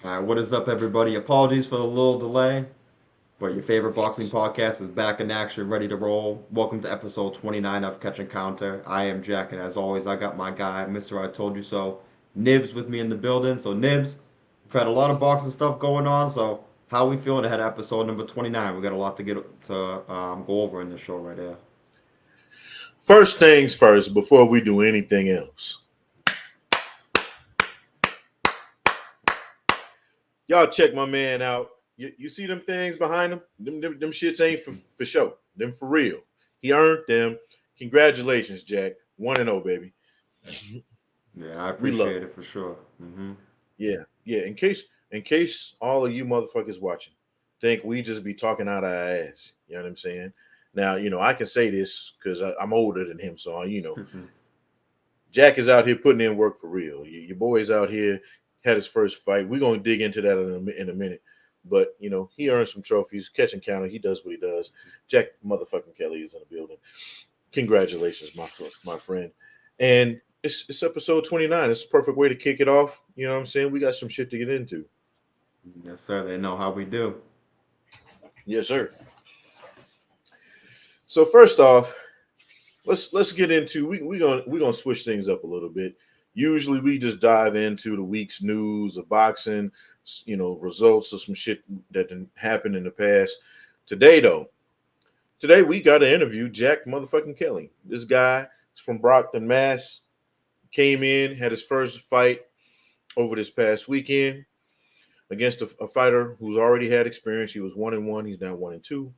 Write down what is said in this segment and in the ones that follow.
What is up, everybody? Apologies for the little delay, but your favorite boxing podcast is back in action, ready to roll. Welcome to episode 29 of Catch and Counter. I am Jack, and as always, I got my guy, Mr. I Told You So, Nibs, with me in the building. So, Nibs, we've had a lot of boxing stuff going on, so how we feeling ahead of episode number 29? We got a lot to get to go over in this show right here. First things first, before we do anything else, y'all check my man out. You see them things behind him? Them shits ain't for show. Them for real. He earned them. Congratulations, Jack. 1-0, baby. Yeah, I We love appreciate it. it for sure. Yeah. In case all of you motherfuckers watching think we just be talking out our ass. You know what I'm saying? Now, I can say this because I'm older than him, so Jack is out here putting in work for real. Your boy's out here had his first fight. We're gonna dig into that in a minute. But he earned some trophies, catch and counter. He does what he does. Jack motherfucking Kelly is in the building. Congratulations, my friend. And it's episode 29. It's a perfect way to kick it off. You know what I'm saying? We got some shit to get into. Yes, sir. They know how we do. Yes, sir. So first off, let's get into we're gonna switch things up a little bit. Usually we just dive into the week's news of boxing, results of some shit that didn't happen in the past. Today though, today we got to interview Jack motherfucking Kelly. This guy is from Brockton, Mass. Came in, had his first fight over this past weekend against a fighter who's already had experience. He was 1-1. He's now 1-2.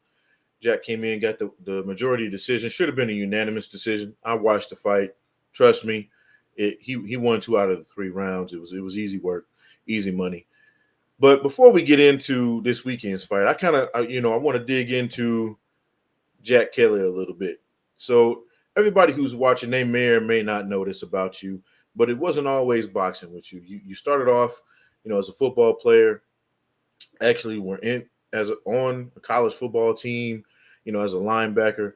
Jack came in, got the majority decision. Should have been a unanimous decision. I watched the fight. Trust me, he won 2 out of the 3 rounds. It was easy work, easy money. But before we get into this weekend's fight, I want to dig into Jack Kelly a little bit. So everybody who's watching, they may or may not know this about you, but it wasn't always boxing with you. You started off, as a football player. Actually, were in on a college football team. As a linebacker.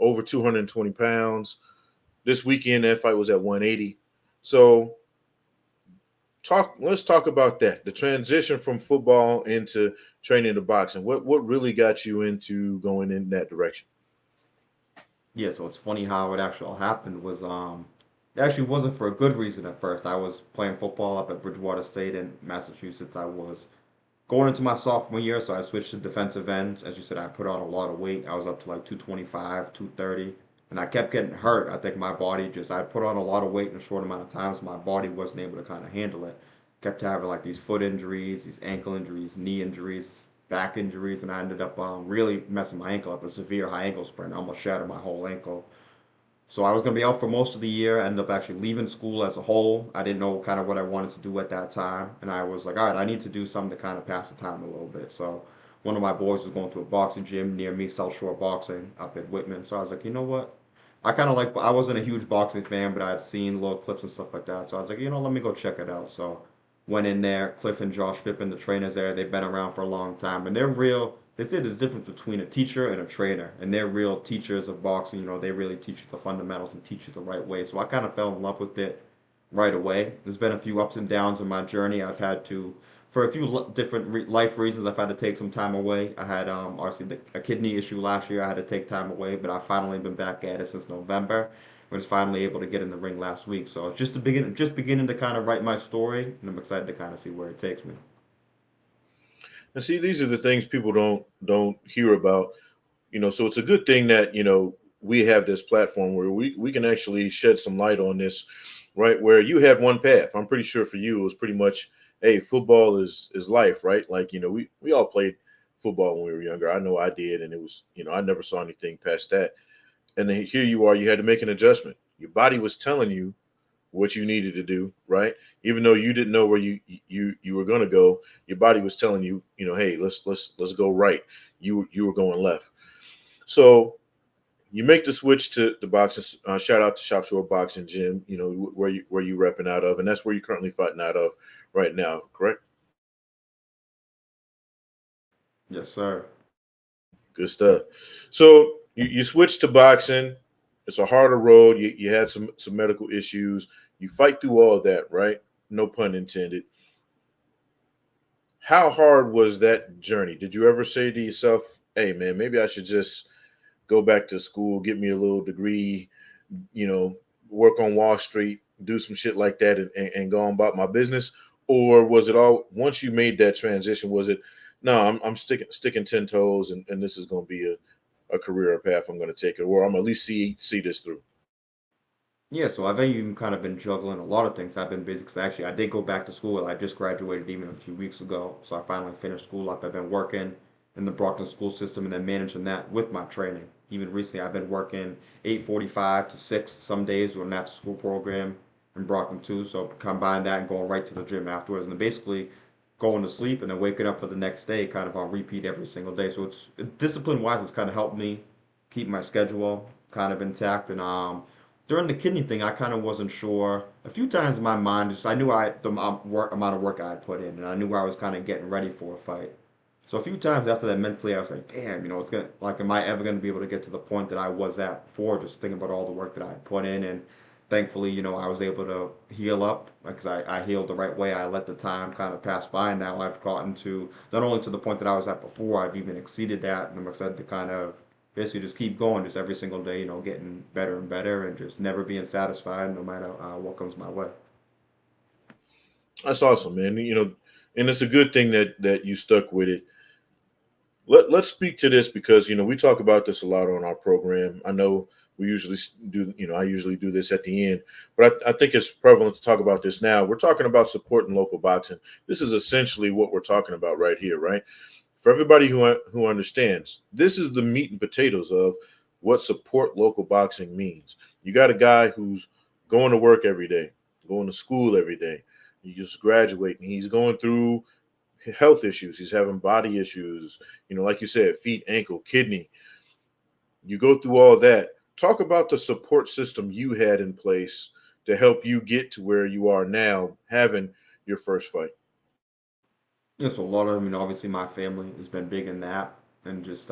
Over 220 pounds. This weekend, that fight was at 180. So let's talk about that. The transition from football into training to boxing. What really got you into going in that direction? Yeah, so it's funny how it actually all happened was it actually wasn't for a good reason at first. I was playing football up at Bridgewater State in Massachusetts. I was going into my sophomore year, so I switched to defensive end. As you said, I put on a lot of weight. I was up to like 225, 230, and I kept getting hurt. I think my body just I put on a lot of weight in a short amount of time, so my body wasn't able to kind of handle it. Kept having like these foot injuries, these ankle injuries, knee injuries, back injuries, and I ended up really messing my ankle up. A severe high ankle sprain. I almost shattered my whole ankle. So I was going to be out for most of the year. I ended up actually leaving school as a whole. I didn't know kind of what I wanted to do at that time. And I was like, all right, I need to do something to kind of pass the time a little bit. So one of my boys was going to a boxing gym near me, South Shore Boxing up at Whitman. So I was like, you know what? I wasn't a huge boxing fan, but I had seen little clips and stuff like that. So I was like, let me go check it out. So went in there. Cliff and Josh Fippen, the trainers there, they've been around for a long time. And they're real. They say there's a difference between a teacher and a trainer, and they're real teachers of boxing. They really teach you the fundamentals and teach you the right way. So I kind of fell in love with it right away. There's been a few ups and downs in my journey. I've had to, for a few different life reasons, I've had to take some time away. I had obviously a kidney issue last year. I had to take time away, but I've finally been back at it since November. I was finally able to get in the ring last week. So it's just beginning to kind of write my story, and I'm excited to kind of see where it takes me. And see, these are the things people don't hear about. So it's a good thing that we have this platform where we can actually shed some light on this, right? Where you had one path. I'm pretty sure for you it was pretty much, hey, football is life, right? Like we all played football when we were younger. I know I did, and it was I never saw anything past that. And then here you are, you had to make an adjustment. Your body was telling you what you needed to do, right? Even though you didn't know where you were going to go, your body was telling you, hey, let's go right. You were going left. So you make the switch to the boxing. Shout out to Shop Shore Boxing Gym. Where you repping out of, and that's where you're currently fighting out of right now. Correct? Yes, sir. Good stuff. So you switched to boxing. It's a harder road. You had some medical issues. You fight through all of that, right? No pun intended. How hard was that journey? Did you ever say to yourself, "Hey, man, maybe I should just go back to school, get me a little degree, you know, work on Wall Street, do some shit like that, and go on about my business?" Or was it all once you made that transition? Was it no? I'm sticking 10 toes, and this is going to be a career path I'm going to take it, or I'm at least see this through. Yeah, so I've even kind of been juggling a lot of things. I've been busy because actually I did go back to school. I just graduated even a few weeks ago, so I finally finished school up. I've been working in the Brockton school system and then managing that with my training. Even recently, I've been working 8:45 to 6 some days with an after-school program in Brockton too. So combine that and going right to the gym afterwards, and then basically going to sleep and then waking up for the next day, kind of on repeat every single day. So it's discipline-wise, it's kind of helped me keep my schedule kind of intact and during the kidney thing, I kind of wasn't sure. A few times in my mind, just I knew the amount of work I had put in, and I knew I was kind of getting ready for a fight. So a few times after that, mentally, I was like, "Damn, it's gonna like, am I ever gonna be able to get to the point that I was at before?" Just thinking about all the work that I had put in, and thankfully, I was able to heal up because I healed the right way. I let the time kind of pass by, and now I've gotten to not only to the point that I was at before, I've even exceeded that, and I'm excited to kind of basically just keep going, just every single day, getting better and better, and just never being satisfied, no matter what comes my way. That's awesome, man. And it's a good thing that you stuck with it. Let's speak to this because we talk about this a lot on our program. I know we usually do. I usually do this at the end, but I think it's prevalent to talk about this now. We're talking about supporting local boxing. This is essentially what we're talking about right here, right? For everybody who understands, this is the meat and potatoes of what support local boxing means. You got a guy who's going to work every day, going to school every day. He just graduating. He's going through health issues. He's having body issues. Like you said, feet, ankle, kidney. You go through all that. Talk about the support system you had in place to help you get to where you are now, having your first fight. Yeah, so a lot of them, obviously my family has been big in that, and just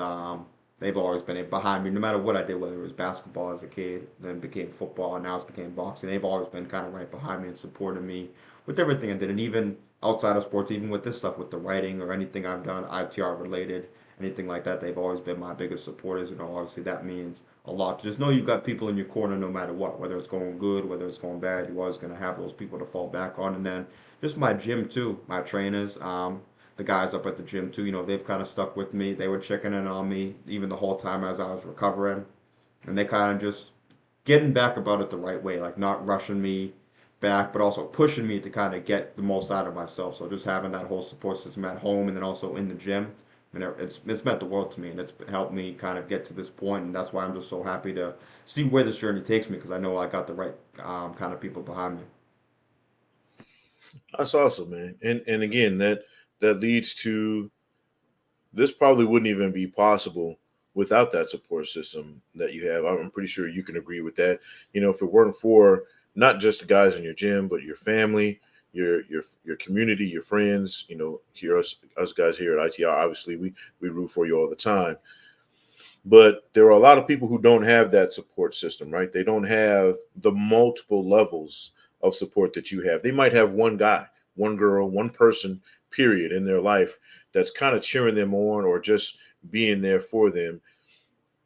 they've always been behind me, no matter what I did, whether it was basketball as a kid, then became football, and now it's became boxing. They've always been kind of right behind me and supporting me with everything I did, and even outside of sports, even with this stuff, with the writing or anything I've done, ITR related, anything like that, they've always been my biggest supporters. Obviously that means a lot. Just know you've got people in your corner no matter what, whether it's going good, whether it's going bad. You're always going to have those people to fall back on, and then just my gym too, my trainers, the guys up at the gym too. They've kind of stuck with me. They were checking in on me even the whole time as I was recovering, and they kind of just getting back about it the right way, like not rushing me back, but also pushing me to kind of get the most out of myself. So just having that whole support system at home and then also in the gym, and it's meant the world to me, and it's helped me kind of get to this point, and that's why I'm just so happy to see where this journey takes me because I know I got the right kind of people behind me. That's awesome, man. And again, that leads to this probably wouldn't even be possible without that support system that you have. I'm pretty sure you can agree with that. If it weren't for not just the guys in your gym, but your family, your community, your friends, here us guys here at ITR, obviously we root for you all the time. But there are a lot of people who don't have that support system, right? They don't have the multiple levels of support that you have. They might have one guy, one girl, one person, period, in their life that's kind of cheering them on or just being there for them.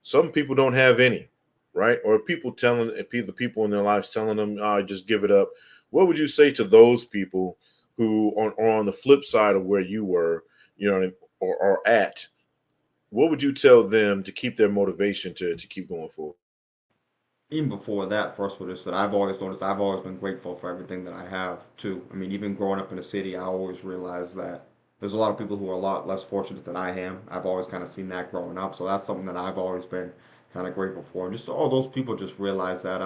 Some people don't have any, right? Or people telling the people in their lives telling them, "Oh, just give it up." What would you say to those people who are on the flip side of where you were, or are at? What would you tell them to keep their motivation to keep going forward? Even before that, first of all, just that I've always noticed I've always been grateful for everything that I have too. I mean, even growing up in the city, I always realized that there's a lot of people who are a lot less fortunate than I am. I've always kind of seen that growing up, so that's something that I've always been kind of grateful for. And just all those people just realize that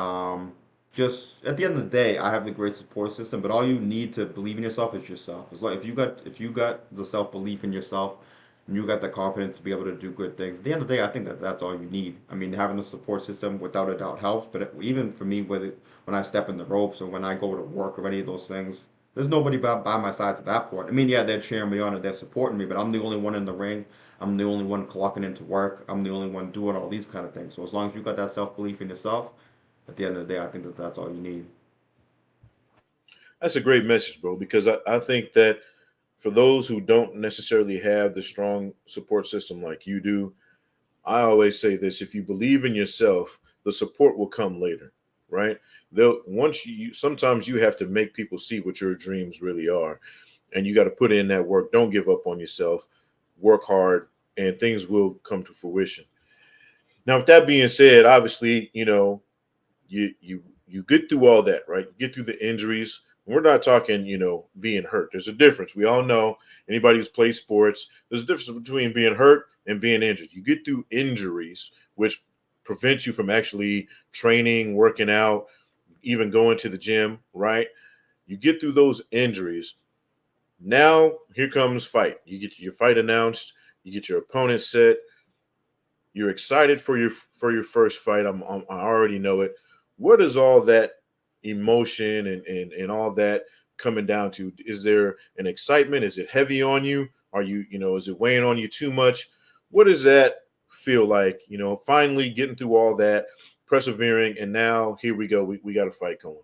just at the end of the day, I have the great support system, but all you need to believe in yourself is yourself. It's like if you got the self belief in yourself and you got the confidence to be able to do good things. At the end of the day, I think that that's all you need. I mean, having a support system without a doubt helps, but even for me, when I step in the ropes or when I go to work or any of those things, there's nobody by my side to that point. I mean, yeah, they're cheering me on and they're supporting me, but I'm the only one in the ring. I'm the only one clocking into work. I'm the only one doing all these kind of things. So as long as you got that self belief in yourself, at the end of the day, I think that that's all you need. That's a great message, bro, because I think that for those who don't necessarily have the strong support system like you do, I always say this: if you believe in yourself, the support will come later, right? They'll once sometimes you have to make people see what your dreams really are, and you got to put in that work. Don't give up on yourself. Work hard, and things will come to fruition. Now, with that being said, obviously, you get through all that, right? You get through the injuries. We're not talking, being hurt. There's a difference. We all know, anybody who's played sports, there's a difference between being hurt and being injured. You get through injuries, which prevents you from actually training, working out, even going to the gym, right? You get through those injuries. Now here comes fight. You get your fight announced. You get your opponent set. You're excited for your first fight. I already know it. What is all that emotion and all that coming down to? Is there an excitement? Is it heavy on you? Are you, is it weighing on you too much? What does that feel like? Finally getting through all that, persevering, and now here we go. We got a fight going.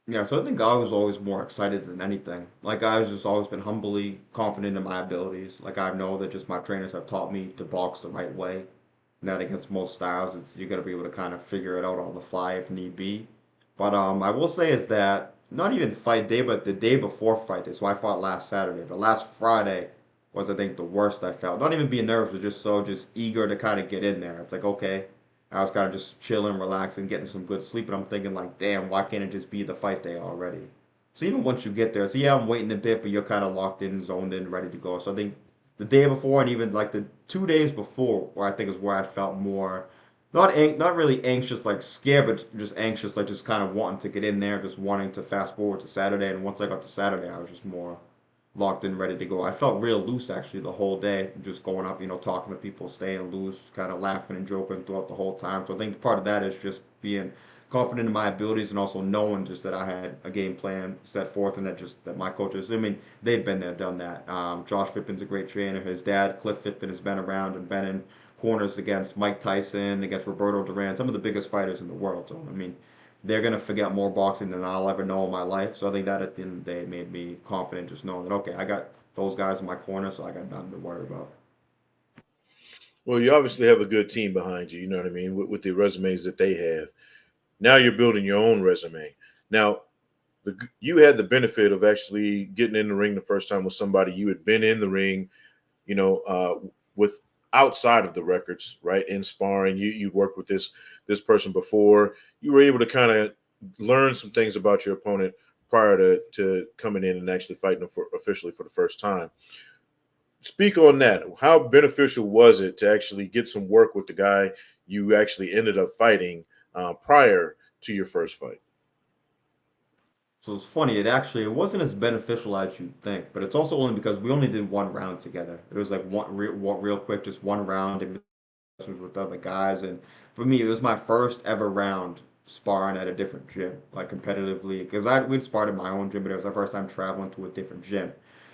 Yeah, so I think I was always more excited than anything. Like I was just always been humbly confident in my abilities. Like I know that just my trainers have taught me to box the right way. And that against most styles, you're gonna be able to kind of figure it out on the fly if need be. But I will say is that not even fight day, but the day before fight day. So I fought last Saturday, but last Friday was I think the worst I felt. Not even being nervous, but just eager to kind of get in there. It's like okay, I was kind of just chilling, relaxing, getting some good sleep, and I'm thinking like, damn, why can't it just be the fight day already? So even once you get there, so yeah, I'm waiting a bit, but you're kind of locked in, zoned in, ready to go. So I think the day before and even like the 2 days before, where I think is where I felt more, not really anxious, like scared, but just anxious, like just kind of wanting to get in there, just wanting to fast forward to Saturday. And once I got to Saturday, I was just more locked in, ready to go. I felt real loose actually the whole day, just going up, talking to people, staying loose, kind of laughing and joking throughout the whole time. So I think part of that is just being confident in my abilities and also knowing just that I had a game plan set forth and that my coaches, I mean, they've been there, done that. Josh Fitton's a great trainer. His dad, Cliff Fitton, has been around and been in corners against Mike Tyson, against Roberto Duran, some of the biggest fighters in the world. So I mean, they're gonna forget more boxing than I'll ever know in my life. So I think that at the end of the day made me confident, just knowing that okay, I got those guys in my corner, so I got nothing to worry about. Well, you obviously have a good team behind you. You know what I mean, with the resumes that they have. Now you're building your own resume. Now, you had the benefit of actually getting in the ring the first time with somebody you had been in the ring, with outside of the records, right? In sparring, you worked with this person before. You were able to kind of learn some things about your opponent prior to coming in and actually fighting them officially for the first time. Speak on that. How beneficial was it to actually get some work with the guy you actually ended up fighting prior to your first fight? So it's funny. It wasn't as beneficial as you'd think, but it's also only because we only did one round together. It was like one real quick, just one round in with other guys, and for me, it was my first ever round sparring at a different gym, like competitively, because we'd sparred in my own gym, but it was our first time traveling to a different gym.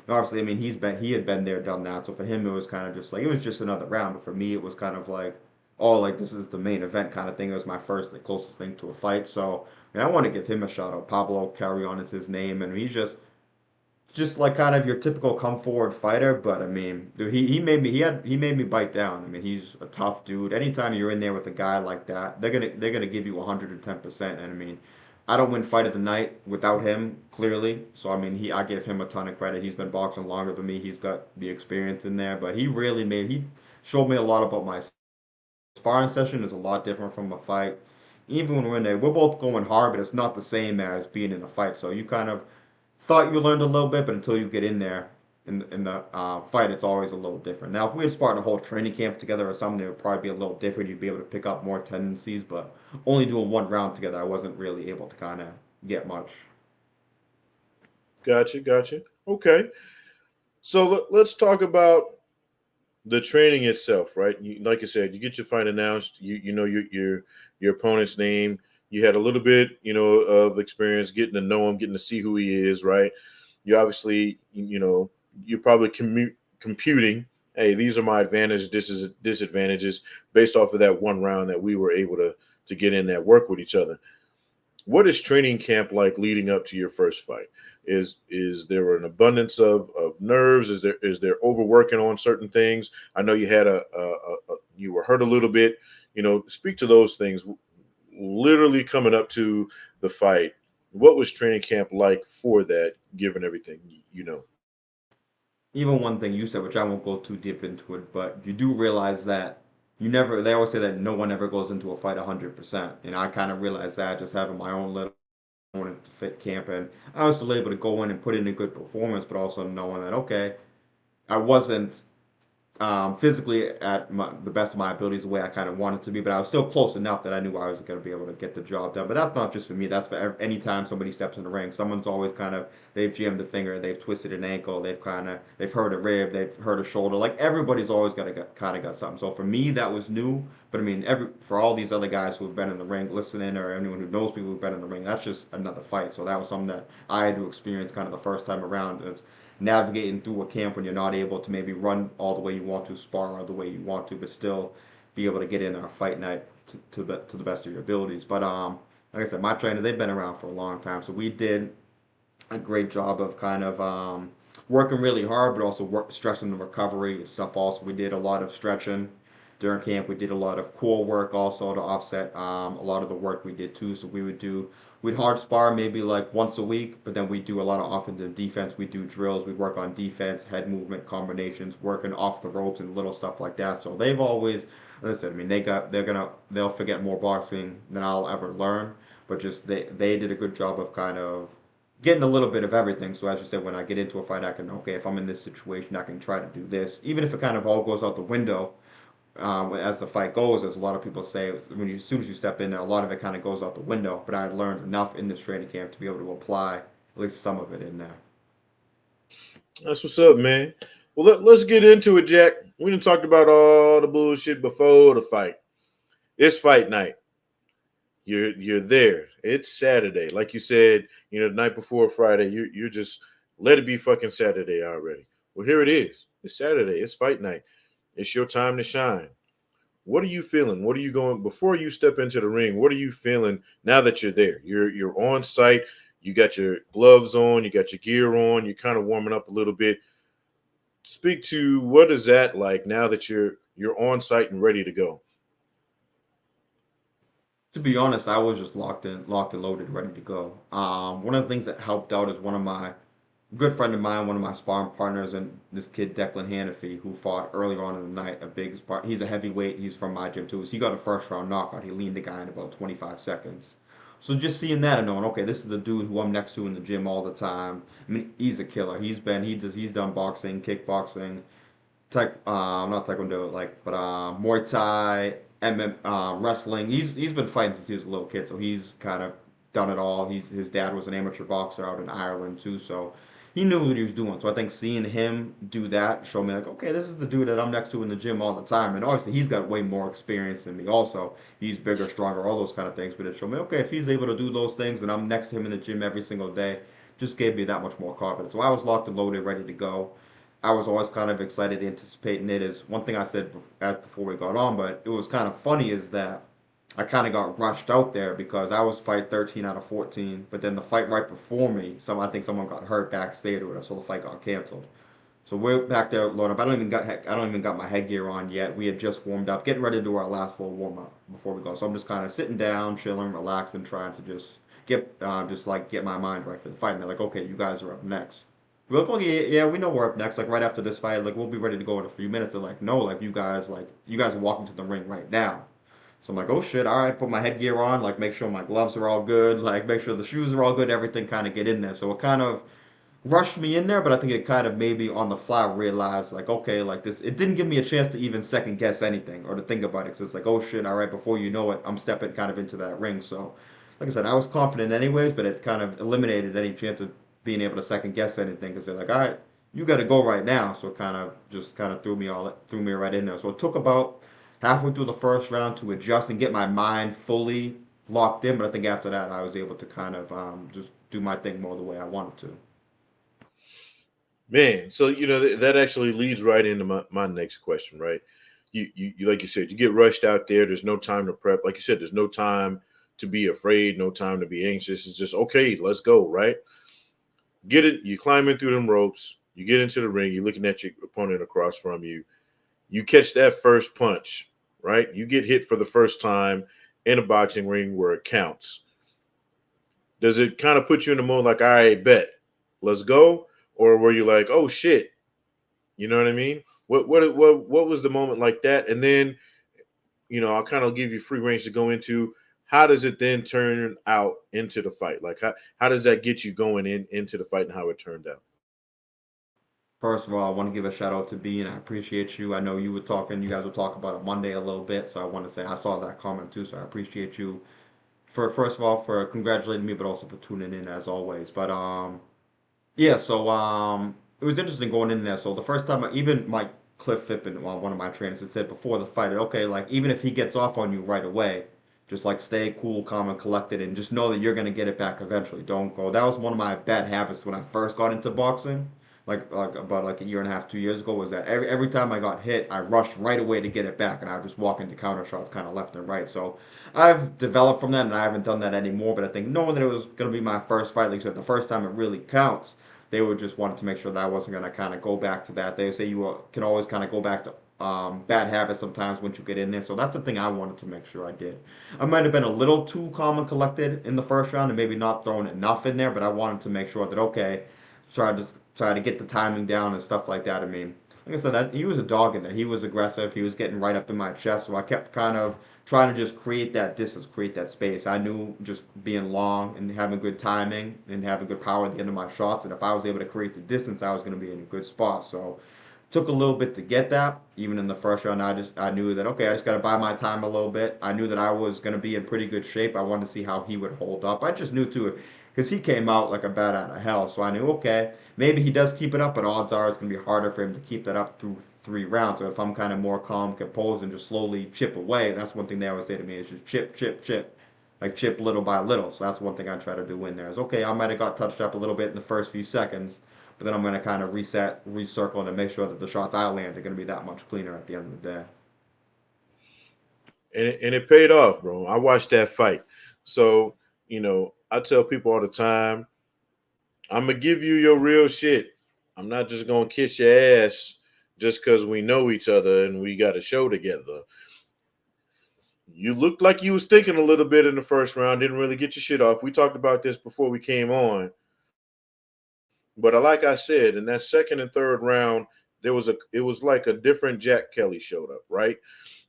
And obviously, I mean, he had been there, done that, so for him, it was kind of just like it was just another round, but for me, it was kind of like, oh, like this is the main event kind of thing. It was my first, the closest thing to a fight, so. And I want to give him a shout out. Pablo Carrion is his name, and he's just like kind of your typical come forward fighter, but I mean, dude, he made me bite down. I mean, he's a tough dude. Anytime you're in there with a guy like that, they're gonna give you 110%. And I mean, I don't win fight of the night without him, clearly. So I mean, I give him a ton of credit. He's been boxing longer than me. He's got the experience in there, but he showed me a lot about my sparring session is a lot different from a fight. Even when we're in there, we're both going hard, but it's not the same as being in a fight. So you kind of thought you learned a little bit, but until you get in there in the fight, it's always a little different. Now, if we had sparred a whole training camp together or something, it would probably be a little different. You'd be able to pick up more tendencies, but only doing one round together, I wasn't really able to kind of get much. Gotcha, gotcha. Okay, so let's talk about the training itself, right? Like I said, you get your fight announced. You know your opponent's name. You had a little bit, of experience getting to know him, getting to see who he is, right? You obviously, you're probably computing. Hey, these are my advantages. This is disadvantages based off of that one round that we were able to get in that work with each other. What is training camp like leading up to your first fight? Is there an abundance of nerves? Is there overworking on certain things? I know you had you were hurt a little bit. Speak to those things. Literally coming up to the fight, what was training camp like for that? Given everything, Even one thing you said, which I won't go too deep into it, but you do realize that they always say that no one ever goes into a fight 100%. And I kind of realized that just having my own little to fit camp, and I was still able to go in and put in a good performance, but also knowing that, okay, I wasn't physically at the best of my abilities the way I kind of wanted to be, but I was still close enough that I knew I was going to be able to get the job done. But that's not just for me. That's for any time somebody steps in the ring. Someone's always kind of they've jammed a finger, they've twisted an ankle, they've hurt a rib, they've hurt a shoulder. Like everybody's always kind of got something. So for me, that was new. But I mean, for all these other guys who have been in the ring, listening, or anyone who knows people who've been in the ring, that's just another fight. So that was something that I had to experience kind of the first time around. It's navigating through a camp when you're not able to maybe run all the way you want to, spar all the way you want to, but still be able to get in a fight night to the best of your abilities. But like I said, my trainers, they've been around for a long time, so we did a great job of kind of working really hard, but also stressing the recovery and stuff. Also, we did a lot of stretching during camp. We did a lot of core work also to offset a lot of the work we did too. So we'd hard spar maybe like once a week, but then we do a lot of offensive defense. We do drills. We work on defense, head movement combinations, working off the ropes and little stuff like that. So they've always, as I said, I mean, they'll forget more boxing than I'll ever learn, but just they did a good job of kind of getting a little bit of everything. So as you said, when I get into a fight, I can, okay, if I'm in this situation, I can try to do this, even if it kind of all goes out the window as the fight goes. As a lot of people say, as soon as you step in there, a lot of it kind of goes out the window. But I learned enough in this training camp to be able to apply at least some of it in there. That's what's up, man. Well, let's get into it, Jack. We done talked about all the bullshit before the fight. It's fight night. You're there. It's Saturday, like you said. The night before Friday. You're just let it be fucking Saturday already. Well, here it is. It's Saturday. It's fight night. It's your time to shine. What are you feeling? What are you going before you step into the ring? What are you feeling now that you're there? You're on site. You got your gloves on. You got your gear on. You're kind of warming up a little bit. Speak to what is that like now that you're on site and ready to go. To be honest, I was just locked and loaded, ready to go. One of the things that helped out is one of my good friend of mine, one of my sparring partners, and this kid Declan Hannafy, who fought earlier on in the night. A big spar. He's a heavyweight. He's from my gym too. So he got a first round knockout. He leaned the guy in about 25 seconds. So just seeing that and knowing, okay, this is the dude who I'm next to in the gym all the time. I mean, he's a killer. He's done boxing, kickboxing, not taekwondo, but Muay Thai, wrestling. He's been fighting since he was a little kid, so he's kind of done it all. His dad was an amateur boxer out in Ireland too, so he knew what he was doing. So I think seeing him do that showed me like, okay, this is the dude that I'm next to in the gym all the time. And obviously he's got way more experience than me. Also, he's bigger, stronger, all those kind of things. But it showed me, okay, if he's able to do those things, and I'm next to him in the gym every single day, just gave me that much more confidence. So I was locked and loaded, ready to go. I was always kind of excited, anticipating it. Is one thing I said before we got on, but it was kind of funny is that I kind of got rushed out there because I was fight 13 out of 14, but then the fight right before me, I think someone got hurt backstage or whatever, so the fight got canceled. So we're back there loading up. I don't even got my headgear on yet. We had just warmed up, getting ready to do our last little warm up before we go. So I'm just kind of sitting down, chilling, relaxing, trying to just get my mind right for the fight. And they're like, okay, you guys are up next. We're like, okay, yeah, we know we're up next. Like right after this fight, like we'll be ready to go in a few minutes. They're like, no, you guys are walking to the ring right now. So I'm like, oh shit, all right, put my headgear on, like make sure my gloves are all good, like make sure the shoes are all good, everything kind of get in there. So it kind of rushed me in there, but I think it kind of made me on the fly realize, like, okay, like this, it didn't give me a chance to even second guess anything or to think about it. Because it's like, oh shit, all right, before you know it, I'm stepping kind of into that ring. So, like I said, I was confident anyways, but it kind of eliminated any chance of being able to second guess anything because they're like, all right, you got to go right now. So it kind of just kind of threw me right in there. So it took about halfway through the first round to adjust and get my mind fully locked in. But I think after that, I was able to kind of just do my thing more the way I wanted to. Man, so that actually leads right into my next question, right? You like you said, you get rushed out there. There's no time to prep. Like you said, there's no time to be afraid, no time to be anxious. It's just okay, let's go, right? Get it, you climb in through them ropes, you get into the ring, you're looking at your opponent across from you, you catch that first punch, right? You get hit for the first time in a boxing ring where it counts. Does it kind of put you in the mode like, all right, bet, let's go? Or were you like, oh shit, you know what I mean? What was the moment like that? And then, I'll kind of give you free range to go into how does it then turn out into the fight? Like how does that get you going into the fight and how it turned out? First of all, I want to give a shout out to B, and I appreciate you. I know you guys were talking about it Monday a little bit, so I want to say I saw that comment too, so I appreciate you for first of all for congratulating me, but also for tuning in as always. But yeah, so it was interesting going in there. So the first time, even Mike Cliff Fippen, one of my trainers, had said before the fight, okay, like even if he gets off on you right away, just like stay cool, calm, and collected, and just know that you're gonna get it back eventually. Don't go. That was one of my bad habits when I first got into boxing, like about like a year and a half, 2 years ago. Was that every time I got hit, I rushed right away to get it back, and I would just walk into counter shots, kind of left and right. So I've developed from that, and I haven't done that anymore. But I think knowing that it was gonna be my first fight, like I said, the first time it really counts, they would just wanted to make sure that I wasn't going to kind of go back to that. They say you can always kind of go back to bad habits sometimes once you get in there. So that's the thing I wanted to make sure I did. I might have been a little too calm and collected in the first round and maybe not throwing enough in there, but I wanted to make sure that okay, try to get the timing down and stuff like that. I mean, like I said, he was a dog in there. He was aggressive. He was getting right up in my chest, so I kept kind of trying to just create that distance, create that space. I knew just being long and having good timing and having good power at the end of my shots, and if I was able to create the distance, I was going to be in a good spot. So took a little bit to get that. Even in the first round, I knew that okay, I just got to buy my time a little bit. I knew that I was going to be in pretty good shape. I wanted to see how he would hold up. I just knew too, because he came out like a bat out of hell. So I knew okay, maybe he does keep it up, but odds are it's going to be harder for him to keep that up through 3 rounds. So if I'm kind of more calm, composed, and just slowly chip away, that's one thing they always say to me is just chip, chip, chip. Like chip little by little. So that's one thing I try to do in there is okay, I might have got touched up a little bit in the first few seconds, but then I'm going to kind of reset, recircle, and make sure that the shots I land are going to be that much cleaner at the end of the day. And it paid off, bro. I watched that fight. So, I tell people all the time, I'm gonna give you your real shit. I'm not just gonna kiss your ass just because we know each other and we got a show together. You looked like you was thinking a little bit in the first round, didn't really get your shit off. We talked about this before we came on. But like I said, in that second and third round, it was like a different Jack Kelly showed up, right?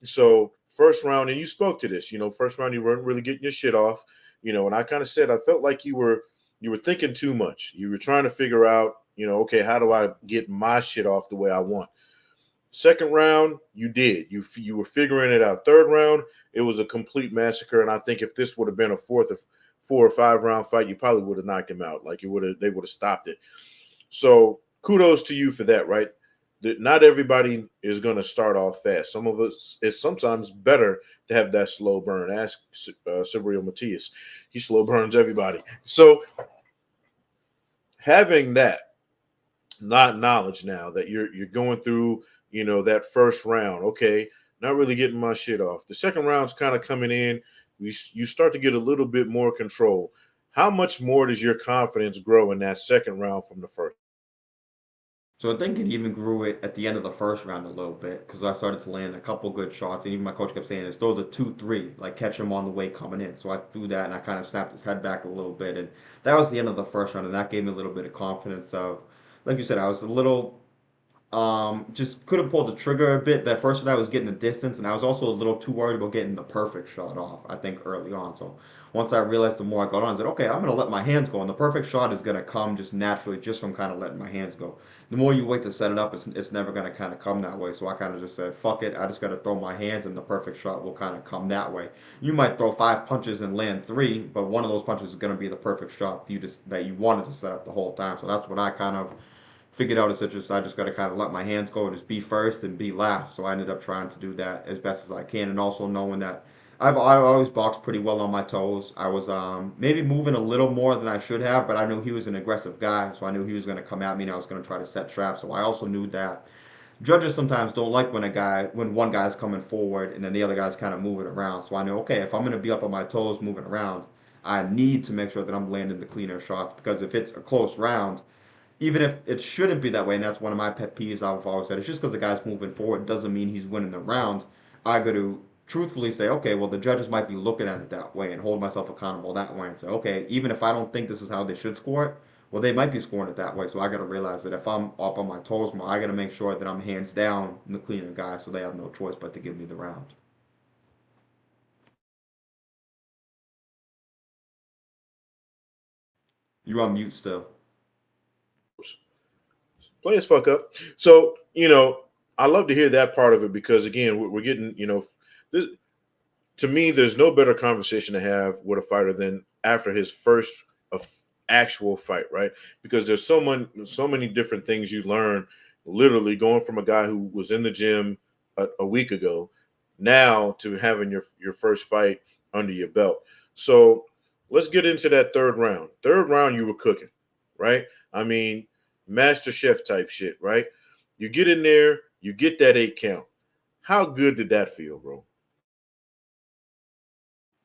So first round, and you spoke to this, first round you weren't really getting your shit off, and I kind of said I felt like you were thinking too much. You were trying to figure out, okay, how do I get my shit off the way I want? Second round, you did. You were figuring it out. Third round, it was a complete massacre. And I think if this would have been a 4 or 5 round fight, you probably would have knocked him out. Like they would have stopped it. So kudos to you for that, right? That not everybody is going to start off fast. Some of us, it's sometimes better to have that slow burn. Ask Sabriel Matias. He slow burns everybody. So having that, not knowledge now that you're going through, that first round. Okay, not really getting my shit off. The second round's kind of coming in. You start to get a little bit more control. How much more does your confidence grow in that second round from the first? So I think it even grew it at the end of the first round a little bit because I started to land a couple good shots, and even my coach kept saying, "Is throw the 2-3, like catch him on the way coming in." So I threw that, and I kind of snapped his head back a little bit, and that was the end of the first round, and that gave me a little bit of confidence of, like you said, I was a little just could have pulled the trigger a bit. That first one I was getting the distance, and I was also a little too worried about getting the perfect shot off. I think early on. So once I realized, the more I got on, I said, okay, I'm gonna let my hands go, and the perfect shot is gonna come just naturally, just from kind of letting my hands go. The more you wait to set it up, it's never gonna kind of come that way. So I kind of just said, fuck it, I just gotta throw my hands, and the perfect shot will kind of come that way. You might throw 5 punches and land 3, but one of those punches is gonna be the perfect shot that you wanted to set up the whole time. So that's what I kind of figured out is that just I just got to kind of let my hands go and just be first and be last. So I ended up trying to do that as best as I can, and also knowing that I always boxed pretty well on my toes. I was maybe moving a little more than I should have, but I knew he was an aggressive guy, so I knew he was going to come at me, and I was going to try to set traps. So I also knew that judges sometimes don't like when one guy's coming forward and then the other guy's kind of moving around. So I knew okay, if I'm going to be up on my toes moving around, I need to make sure that I'm landing the cleaner shots because if it's a close round, even if it shouldn't be that way, and that's one of my pet peeves I've always said, it's just because the guy's moving forward doesn't mean he's winning the round. I got to truthfully say, okay, well, the judges might be looking at it that way and hold myself accountable that way and say, okay, even if I don't think this is how they should score it, well, they might be scoring it that way. So I got to realize that if I'm up on my toes more, I got to make sure that I'm hands down the cleaner guy so they have no choice but to give me the round. You're on mute still. Players fuck up. So, I love to hear that part of it because, again, we're getting, this, to me, there's no better conversation to have with a fighter than after his first actual fight, right? Because there's so many different things you learn literally going from a guy who was in the gym a week ago now to having your first fight under your belt. So let's get into that third round. Third round, you were cooking, right? I mean, master chef type shit, right? You get in there, you get that 8 count. How good did that feel, bro?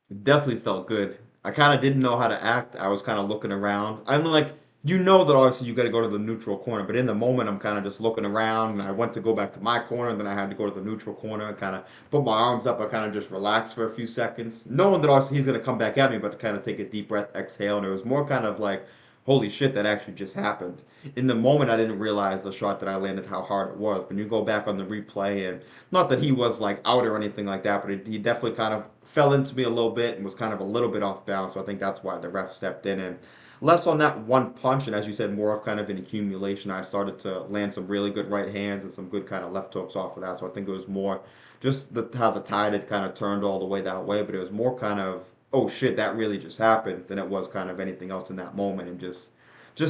It definitely felt good. I kind of didn't know how to act. I was kind of looking around. I'm like, you know that obviously you got to go to the neutral corner, but in the moment I'm kind of just looking around. And I went to go back to my corner, and then I had to go to the neutral corner and kind of put my arms up. I kind of just relaxed for a few seconds, knowing that obviously he's gonna come back at me, but to kind of take a deep breath, exhale, and it was more kind of like, holy shit, that actually just happened. In the moment, I didn't realize the shot that I landed how hard it was. When you go back on the replay, and not that he was like out or anything like that, but he definitely kind of fell into me a little bit and was kind of a little bit off balance. So I think that's why the ref stepped in and less on that one punch, and as you said, more of kind of an accumulation. I started to land some really good right hands and some good kind of left hooks off of that. So I think it was more just how the tide had kind of turned all the way that way, but it was more kind of, oh shit, that really just happened than it was kind of anything else in that moment, and just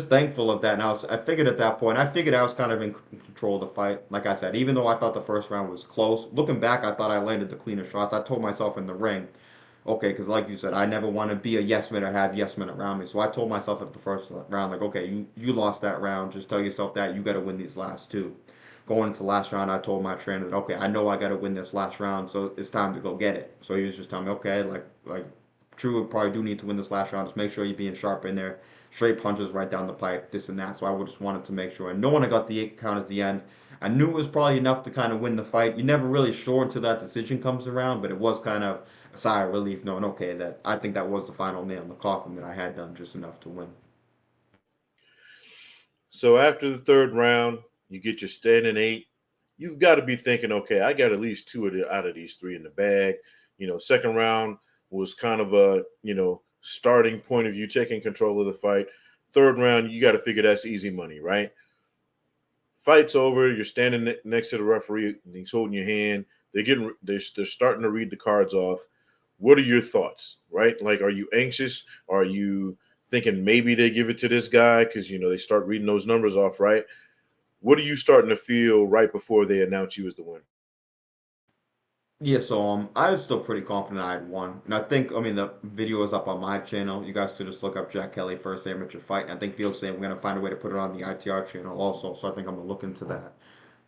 thankful of that. And I figured at that point, I figured I was kind of in control of the fight. Like I said, even though I thought the first round was close, looking back, I thought I landed the cleaner shots. I told myself in the ring, okay, because like you said, I never want to be a yes man or have yes men around me. So I told myself at the first round, like, okay, you lost that round. Just tell yourself that you got to win these last two. Going into the last round, I told my trainer that, okay, I know I got to win this last round, so it's time to go get it. So he was just telling me, okay, like true, we probably do need to win this last round. Just make sure you're being sharp in there. Straight punches right down the pipe, this and that. So I just wanted to make sure. And knowing I got the 8 count at the end, I knew it was probably enough to kind of win the fight. You're never really sure until that decision comes around, but it was kind of a sigh of relief knowing, okay, that I think that was the final nail in the coffin, that I had done just enough to win. So after the third round, you get your standing 8. You've got to be thinking, okay, I got at least two out of these three in the bag. Second round was kind of a, starting point of you taking control of the fight. Third round, you got to figure that's easy money, right? Fight's over. You're standing next to the referee. And he's holding your hand. They're starting to read the cards off. What are your thoughts, right? Like, are you anxious? Are you thinking maybe they give it to this guy because, they start reading those numbers off, right? What are you starting to feel right before they announce you as the winner? Yeah, so I was still pretty confident I had won, and I mean, the video is up on my channel. You guys should just look up Jack Kelly first amateur fight. And I think Field saying we're gonna find a way to put it on the ITR channel also. So I think I'm gonna look into that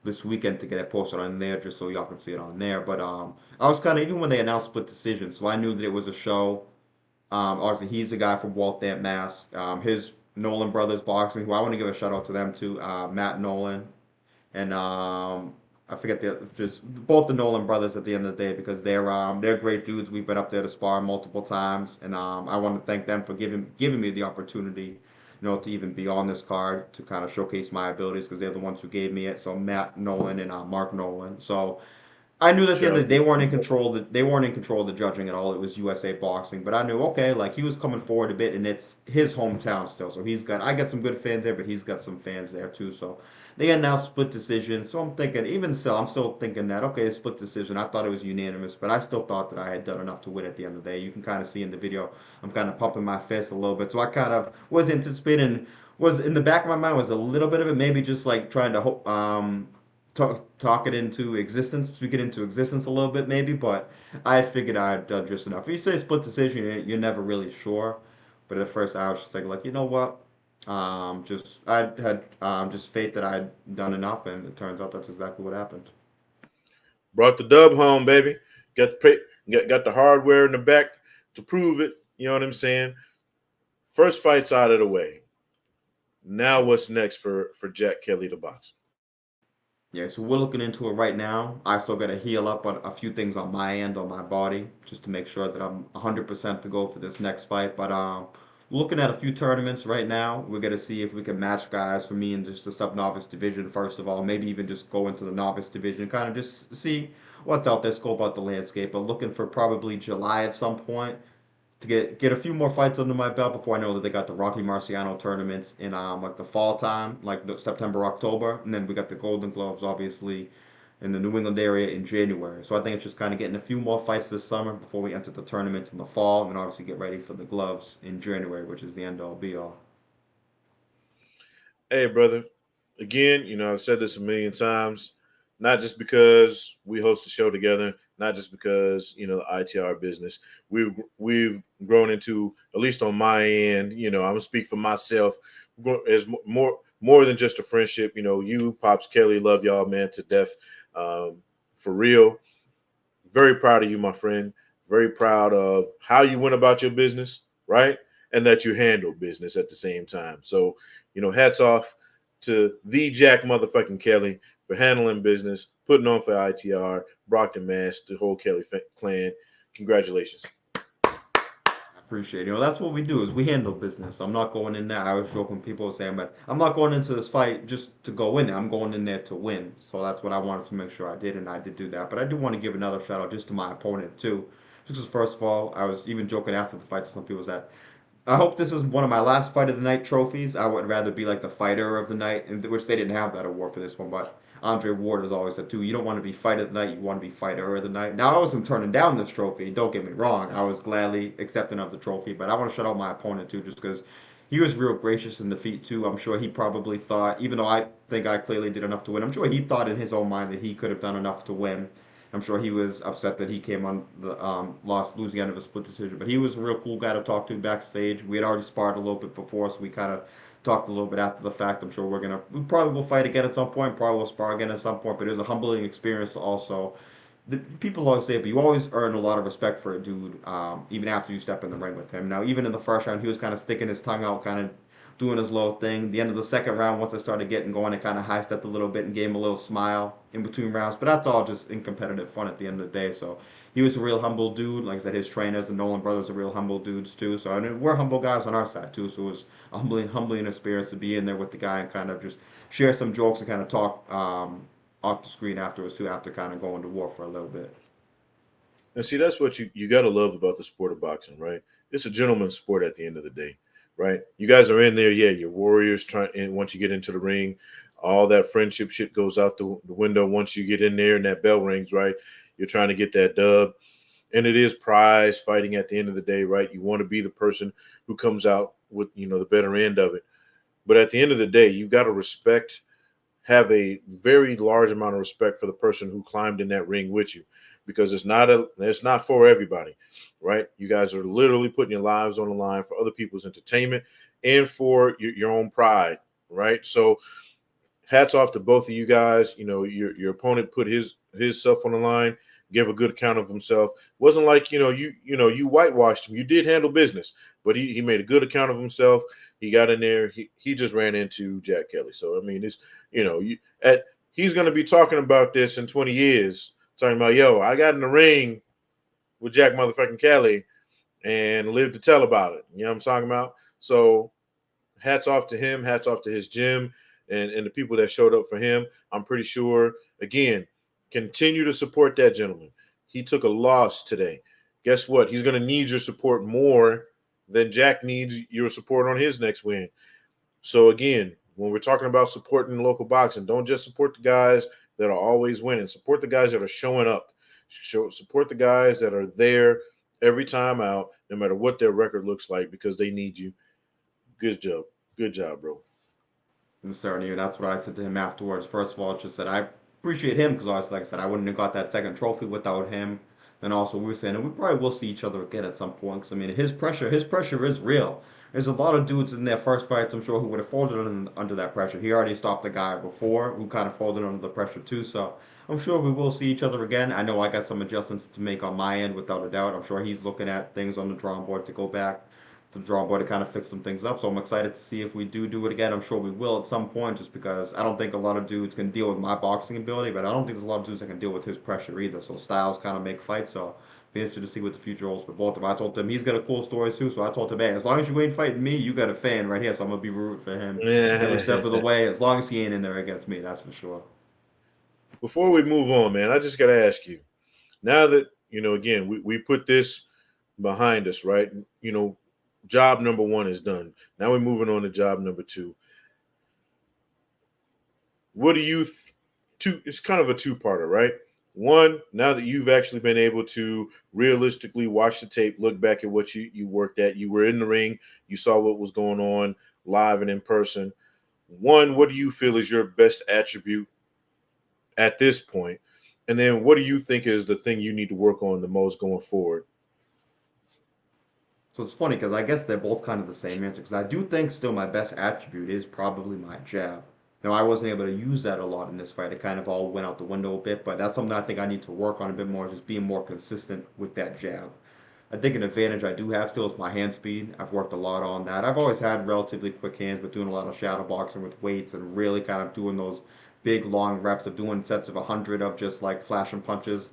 this weekend to get it posted on there, just so y'all can see it on there. But I was kind of, even when they announced split decision, so I knew that it was a show. Obviously, he's a guy from Waltham, Mass. His Nolan Brothers Boxing, who I want to give a shout out to them too, Matt Nolan and I forget just both the Nolan brothers at the end of the day, because they're great dudes. We've been up there to spar multiple times, and I want to thank them for giving me the opportunity, to even be on this card to kind of showcase my abilities, because they're the ones who gave me it. So Matt Nolan and Mark Nolan. So I knew that at the Shout end of out the day, to they weren't in control. They weren't in control of the judging at all. It was USA Boxing, but I knew, okay, like he was coming forward a bit, and it's his hometown still. So I got some good fans there, but he's got some fans there too. So they announced split decision. So I'm thinking, even still, I'm still thinking that, okay, it's split decision. I thought it was unanimous, but I still thought that I had done enough to win at the end of the day. You can kind of see in the video, I'm kind of pumping my fist a little bit. So I kind of was anticipating, was in the back of my mind was a little bit of it, maybe just like trying to hope, talk it into existence, speak it into existence a little bit maybe, but I figured I'd done just enough. If you say split decision, you're never really sure. But at first, I was just thinking, like, you know what? Just I had just faith that I'd done enough, and it turns out that's exactly what happened. Brought the dub home, baby. Got the hardware in the back to prove it. You know what I'm saying? First fight's out of the way. Now what's next for Jack Kelly to box? Yeah, so we're looking into it right now. I still got to heal up on a few things on my end, on my body, just to make sure that I'm 100% to go for this next fight. But looking at a few tournaments right now. We're gonna see if we can match guys for me in just the sub novice division first of all. Maybe even just go into the novice division, kind of just see what's out there, scope out the landscape. But looking for probably July at some point to get a few more fights under my belt before I know that they got the Rocky Marciano tournaments in like the fall time, like September, October, and then we got the Golden Gloves obviously in the New England area in January. So I think it's just kind of getting a few more fights this summer before we enter the tournament in the fall, and obviously get ready for the gloves in January, which is the end all be all. Hey, brother. Again, I've said this a million times. Not just because we host a show together, not just because ITR business. We've grown into, at least on my end. I'm gonna speak for myself. As more than just a friendship. You, Pops, Kelly, love y'all, man, to death. Um, for real. Very proud of you, my friend. Very proud of how you went about your business, right? And that you handle business at the same time. So, hats off to the Jack motherfucking Kelly for handling business, putting on for ITR, Brockton, Mass, the whole Kelly clan. Congratulations. I appreciate it. That's what we do is we handle business. I'm not going in there. I was joking people saying, but I'm not going into this fight just to go in there. I'm going in there to win. So that's what I wanted to make sure I did, and I did do that. But I do want to give another shout out just to my opponent too. Because first of all, I was even joking after the fight to some people that I hope this is one of my last fight of the night trophies. I would rather be like the fighter of the night, which they didn't have that award for this one, but Andre Ward has always said too. You don't want to be fight of the night, you want to be fighter of the night. Now I wasn't turning down this trophy. Don't get me wrong. I was gladly accepting of the trophy, but I want to shout out my opponent too, just because he was real gracious in defeat too. I'm sure he probably thought, even though I think I clearly did enough to win, I'm sure he thought in his own mind that he could have done enough to win. I'm sure he was upset that he came on the losing end of a split decision. But he was a real cool guy to talk to backstage. We had already sparred a little bit before, so we kind of talked a little bit after the fact. I'm sure we probably will fight again at some point. Probably will spar again at some point. But it was a humbling experience to also. People always say it, but you always earn a lot of respect for a dude, even after you step in the ring with him. Now, even in the first round, he was kind of sticking his tongue out, kind of doing his little thing. The end of the second round, once I started getting going, I kind of high stepped a little bit and gave him a little smile in between rounds. But that's all just in competitive fun at the end of the day. So he was a real humble dude. Like I said, his trainers, the Nolan brothers, are real humble dudes too. So I mean, we're humble guys on our side too. So it was a humbling experience to be in there with the guy and kind of just share some jokes and kind of talk off the screen afterwards too. After kind of going to war for a little bit. And see, that's what you got to love about the sport of boxing, right? It's a gentleman's sport at the end of the day, right? You guys are in there, yeah, you're warriors trying, and once you get into the ring, all that friendship shit goes out the window once you get in there and that bell rings, right? You're trying to get that dub. And it is prize fighting at the end of the day, right? You want to be the person who comes out with, the better end of it. But at the end of the day, you got to have a very large amount of respect for the person who climbed in that ring with you, because it's not for everybody, right? You guys are literally putting your lives on the line for other people's entertainment and for your own pride, right? So hats off to both of you guys. Your opponent put his self on the line, give a good account of himself. Wasn't like you whitewashed him. You did handle business, but he made a good account of himself. He got in there. He just ran into Jack Kelly. So I mean, it's you at he's going to be talking about this in 20 years, talking about, yo, I got in the ring with Jack motherfucking Kelly and lived to tell about it. You know what I'm talking about? So hats off to him, hats off to his gym and the people that showed up for him. I'm pretty sure, again, continue to support that gentleman. He took a loss today. Guess what? He's going to need your support more than Jack needs your support on his next win. So, again, when we're talking about supporting local boxing, don't just support the guys that are always winning. Support the guys that are showing up. Support the guys that are there every time out, no matter what their record looks like, because they need you. Good job. Good job, bro. And certainly, and that's what I said to him afterwards. First of all, just that I appreciate him because, like I said, I wouldn't have got that second trophy without him. Then also, we were saying, and we probably will see each other again at some point. Because I mean, his pressure is real. there's a lot of dudes in their first fights, I'm sure, who would have folded under that pressure. He already stopped the guy before who kind of folded under the pressure too. So I'm sure we will see each other again. I know I got some adjustments to make on my end without a doubt. I'm sure he's looking at things on the drawing board to go back to the drawing board to kind of fix some things up. So I'm excited to see if we do it again. I'm sure we will at some point, just because I don't think a lot of dudes can deal with my boxing ability, but I don't think there's a lot of dudes that can deal with his pressure either. So styles kind of make fights. So be interested to see what the future holds for both of them. I told him he's got a cool story too, so I told him, hey, as long as you ain't fighting me, you got a fan right here, so I'm gonna be rooting for him every step of the Yeah. way, as long as he ain't in there against me, that's for sure. Before we move on, man, I just got to ask you. Now that again, we put this behind us, right? Job number one is done. Now we're moving on to job number two. What do you two? It's kind of a two-parter, right? One, now that you've actually been able to realistically watch the tape, look back at what you worked at, you were in the ring, you saw what was going on live and in person. One, what do you feel is your best attribute at this point? And then what do you think is the thing you need to work on the most going forward? So it's funny because I guess they're both kind of the same answer. Because I do think still my best attribute is probably my jab. Now I wasn't able to use that a lot in this fight. It kind of all went out the window a bit, but that's something I think I need to work on a bit more, just being more consistent with that jab. I think an advantage I do have still is my hand speed. I've worked a lot on that. I've always had relatively quick hands, but doing a lot of shadow boxing with weights and really kind of doing those big long reps of doing sets of 100 of just like flashing punches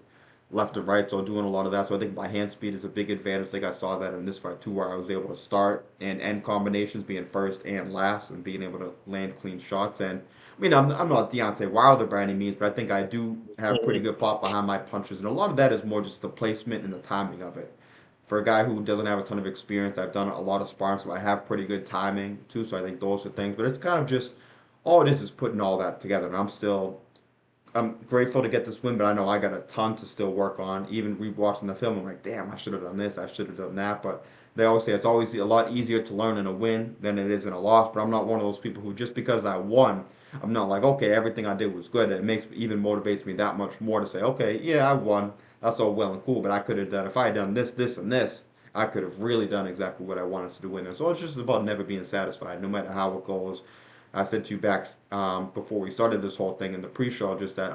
left to right. So doing a lot of that. So I think my hand speed is a big advantage. I think I saw that in this fight too, where I was able to start and end combinations, being first and last, and being able to land clean shots. And I mean, I'm not Deontay Wilder by any means, but I think I do have pretty good pop behind my punches, and a lot of that is more just the placement and the timing of it. For a guy who doesn't have a ton of experience, I've done a lot of sparring, so I have pretty good timing too. So I think those are things. But it's kind of just all it is putting all that together. And I'm grateful to get this win, but I know I got a ton to still work on. Even rewatching the film, I'm like, damn, I should have done this, I should have done that. But they always say it's always a lot easier to learn in a win than it is in a loss. But I'm not one of those people who just because I won, I'm not like, okay, everything I did was good. It makes even motivates me that much more to say, okay, yeah, I won. That's all well and cool, but I could have done if I had done this, this, and this. I could have really done exactly what I wanted to do in there. So it's just about never being satisfied, no matter how it goes. I said to you back before we started this whole thing in the pre-show, just that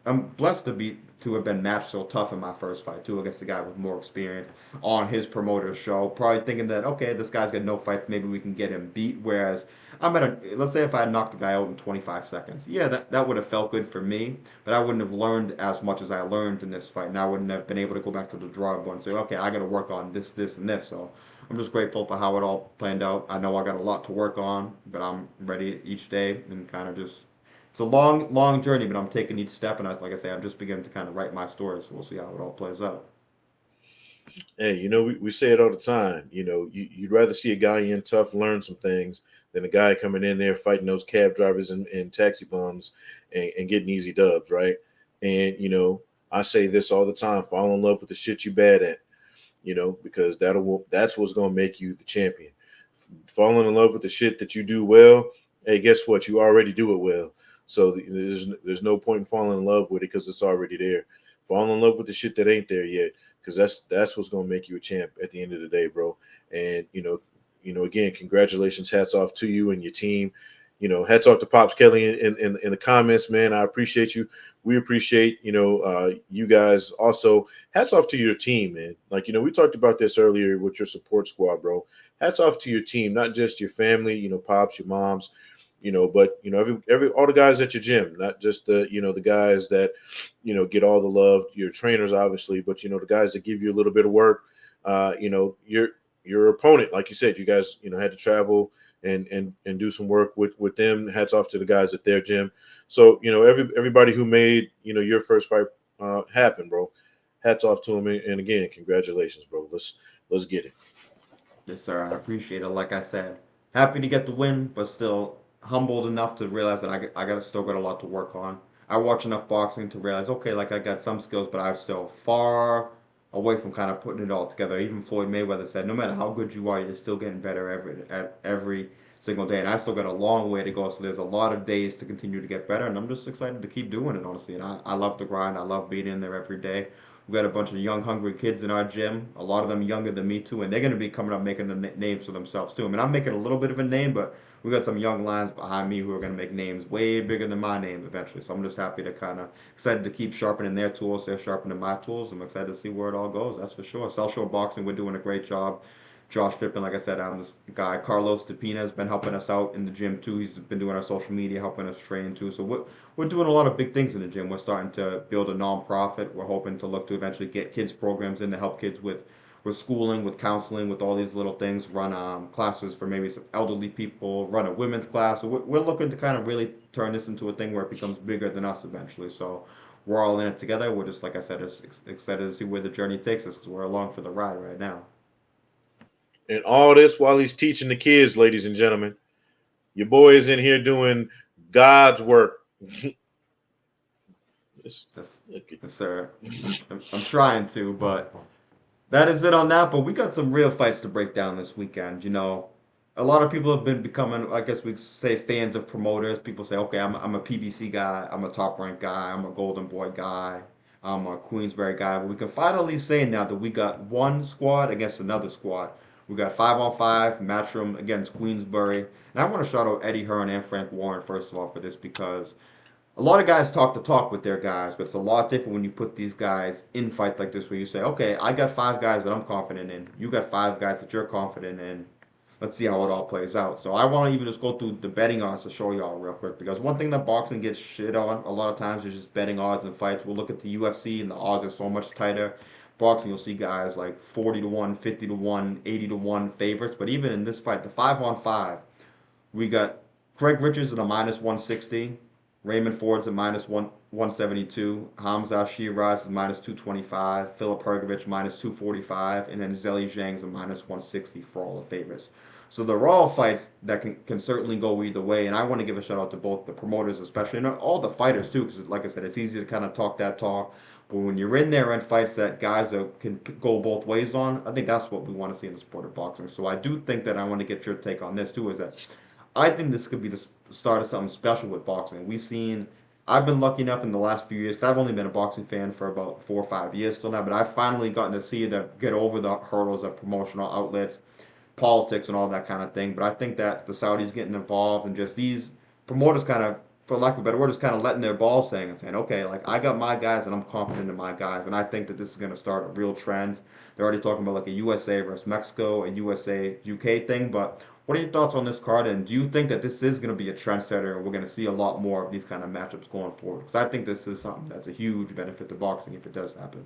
I'm blessed to have been matched so tough in my first fight too against a guy with more experience on his promoter's show. Probably thinking that okay, this guy's got no fights, maybe we can get him beat. Whereas I'm at a let's say if I had knocked the guy out in 25 seconds, yeah, that would have felt good for me, but I wouldn't have learned as much as I learned in this fight, and I wouldn't have been able to go back to the drawing board and say, okay, I got to work on this, this, and this. So I'm just grateful for how it all planned out. I know I got a lot to work on, but I'm ready each day and kind of just. It's a long, long journey, but I'm taking each step, and like I say, I'm just beginning to kind of write my story. So we'll see how it all plays out. Hey, we say it all the time. You'd rather see a guy in tough learn some things than a guy coming in there fighting those cab drivers and taxi bums and getting easy dubs, right? And I say this all the time: fall in love with the shit you bad at, because that's what's gonna make you the champion. Falling in love with the shit that you do well, hey, guess what? You already do it well. So there's no point in falling in love with it because it's already there. Fall in love with the shit that ain't there yet, because that's what's gonna make you a champ at the end of the day, bro. And again, congratulations, hats off to you and your team. Hats off to Pops Kelly in the comments, man. I appreciate you. We appreciate you guys. Also, hats off to your team, man. Like we talked about this earlier with your support squad, bro. Hats off to your team, not just your family, pops, your moms, but every all the guys at your gym, not just the guys that get all the love, your trainers obviously, but the guys that give you a little bit of work. Your opponent, like you said, you guys had to travel and do some work with them. Hats off to the guys at their gym. So everybody who made your first fight happen, bro. Hats off to them, and again, congratulations, bro. Let's get it. Yes, sir. I appreciate it. Like I said, happy to get the win, but still humbled enough to realize that I got still got a lot to work on. I watch enough boxing to realize, okay, like I got some skills, but I'm still far away from kind of putting it all together. Even Floyd Mayweather said, no matter how good you are, you're still getting better every single day. And I still got a long way to go. So there's a lot of days to continue to get better. And I'm just excited to keep doing it, honestly. And I love the grind. I love being in there every day, We got a bunch of young, hungry kids in our gym. A lot of them younger than me too, and they're gonna be coming up making the names for themselves too. I mean, I'm making a little bit of a name, but we got some young lions behind me who are gonna make names way bigger than my name eventually. So I'm just happy to kind of excited to keep sharpening their tools. They're sharpening my tools. I'm excited to see where it all goes. That's for sure. South Shore Boxing, we're doing a great job. Josh Fippen, like I said, I'm this guy. Carlos Tapina has been helping us out in the gym too. He's been doing our social media, helping us train too. So we're doing a lot of big things in the gym. We're starting to build a nonprofit. We're hoping to look to eventually get kids programs in to help kids with schooling, with counseling, with all these little things. Run classes for maybe some elderly people. Run a women's class. So we're looking to kind of really turn this into a thing where it becomes bigger than us eventually. So we're all in it together. We're just like I said, just excited to see where the journey takes us because we're along for the ride right now. And all this while he's teaching the kids, ladies and gentlemen. Your boy is in here doing God's work. Yes, yes, sir. I'm trying to, but that is it on that. But we got some real fights to break down this weekend. You know, a lot of people have been becoming, I guess we say, fans of promoters. People say, okay, I'm a PBC guy, I'm a top rank guy, I'm a Golden Boy guy, I'm a Queensbury guy. But we can finally say now that we got one squad against another squad. We got 5-on-5 Matchroom against Queensbury. And I want to shout out Eddie Hearn and Frank Warren, first of all, for this because a lot of guys talk the talk with their guys, but it's a lot different when you put these guys in fights like this where you say, okay, I got five guys that I'm confident in. You got five guys that you're confident in. Let's see how it all plays out. So I want to even just go through the betting odds to show y'all real quick because one thing that boxing gets shit on a lot of times is just betting odds and fights. We'll look at the UFC and the odds are so much tighter. Boxing, you'll see guys like 40 to 1, 50 to 1, 80 to 1 favorites. But even in this fight, the 5-on-5, we got Craig Richards at a minus 160. Raymond Ford's at minus 172. Hamza Shiraz is minus 225. Philip Hergovich minus 245. And then Zhang Zhang's a minus 160 for all the favorites. So they're all fights that can certainly go either way. And I want to give a shout out to both the promoters, especially, and all the fighters too, because like I said, it's easy to kind of talk that talk. But when you're in there in fights that guys can go both ways on, I think that's what we want to see in the sport of boxing. So I do think that I want to get your take on this too, is that I think this could be the start of something special with boxing. We've seen, I've been lucky enough in the last few years, because I've only been a boxing fan for about 4 or 5 years still now, but I've finally gotten to see them get over the hurdles of promotional outlets, politics, and all that kind of thing. But I think that the Saudis getting involved and just these promoters kind of, for lack of a better word, just kind of letting their balls hang and saying, okay, like I got my guys and I'm confident in my guys. And I think that this is going to start a real trend. They're already talking about like a USA versus Mexico, a USA UK thing, but what are your thoughts on this card, and do you think that this is going to be a trendsetter, and we're going to see a lot more of these kind of matchups going forward? Because I think this is something that's a huge benefit to boxing if it does happen.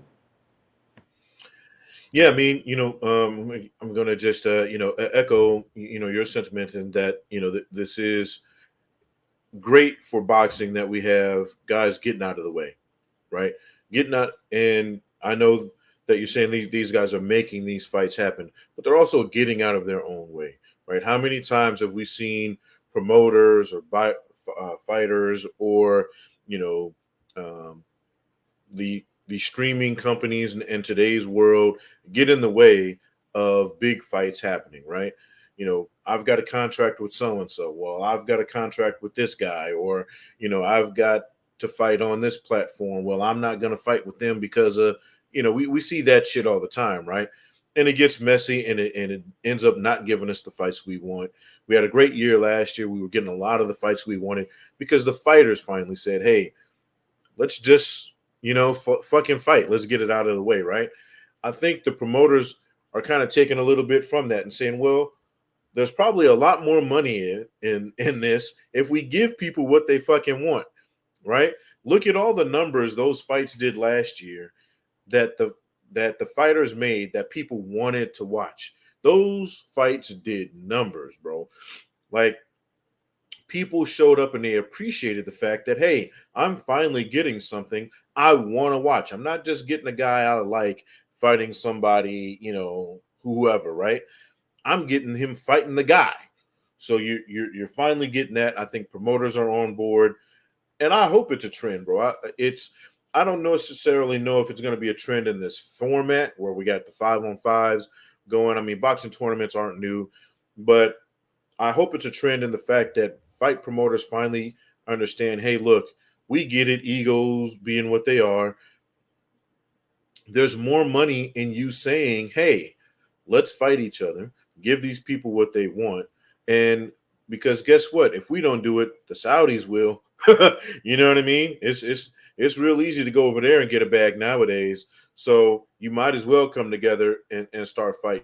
Yeah, I mean, I'm going to just, echo, your sentiment in that, this is great for boxing that we have guys getting out of the way, right? Getting out, and I know that you're saying these guys are making these fights happen, but they're also getting out of their own way, right? How many times have we seen promoters or fighters or you know um, the streaming companies in today's world get in the way of big fights happening, right? I've got a contract with so and so. Well, I've got a contract with this guy, or I've got to fight on this platform. Well, I'm not going to fight with them because of we see that shit all the time, right? And it gets messy, and it ends up not giving us the fights we want. We had a great year last year. We were getting a lot of the fights we wanted because the fighters finally said, "Hey, let's just fucking fight. Let's get it out of the way," right? I think the promoters are kind of taking a little bit from that and saying, "Well, there's probably a lot more money in this if we give people what they fucking want," right? Look at all the numbers those fights did last year that the fighters made that people wanted to watch. Those fights did numbers, bro. Like, people showed up and they appreciated the fact that, hey, I'm finally getting something I want to watch. I'm not just getting a guy I like fighting somebody, whoever, right? I'm getting him fighting the guy. So you're finally getting that. I think promoters are on board, and I hope it's a trend, bro. I don't necessarily know if it's going to be a trend in this format where we got the 5-on-5s going. I mean, boxing tournaments aren't new, but I hope it's a trend in the fact that fight promoters finally understand, hey, look, we get it, egos being what they are. there's more money in you saying, hey, let's fight each other, give these people what they want. And because guess what? If we don't do it, the Saudis will. You know what I mean? It's real easy to go over there and get a bag nowadays. So you might as well come together and start fighting.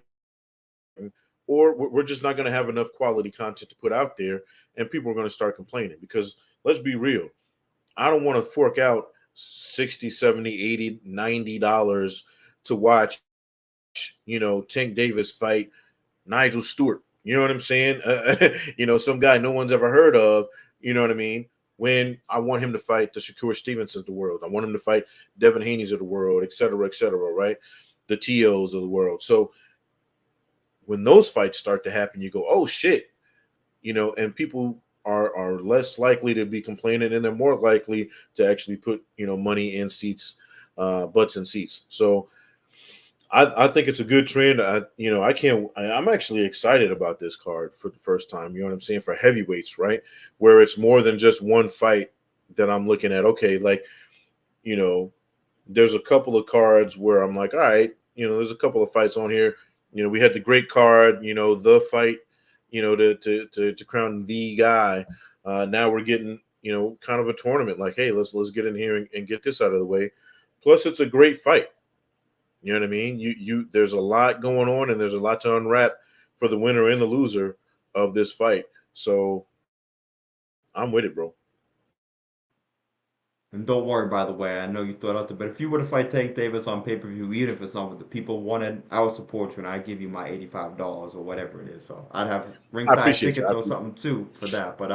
Or we're just not going to have enough quality content to put out there, and people are going to start complaining. Because let's be real, I don't want to fork out 60, 70, 80, $90 to watch, Tank Davis fight Nigel Stewart. You know what I'm saying? Some guy no one's ever heard of. You know what I mean? When I want him to fight the Shakur Stevensons of the world, I want him to fight Devin Haney's of the world, et cetera, right? The TOs of the world. So when those fights start to happen, you go, oh shit, and people are less likely to be complaining, and they're more likely to actually put money in seats, butts in seats. So I think it's a good trend. I'm actually excited about this card for the first time. You know what I'm saying? For heavyweights, right? Where it's more than just one fight that I'm looking at. Okay, like, there's a couple of cards where I'm like, all right, there's a couple of fights on here. We had the great card, the fight, to crown the guy. Now we're getting, kind of a tournament. Like, hey, let's get in here and get this out of the way. Plus, it's a great fight. You know what I mean? There's a lot going on, and there's a lot to unwrap for the winner and the loser of this fight. So I'm with it, bro. And don't worry, by the way, I know you thought out there, but if you were to fight Tank Davis on pay-per-view, even if it's not what the people wanted, I would support you and I'd give you my $85 or whatever it is. So I'd have I ringside appreciate you. tickets or something too for that. But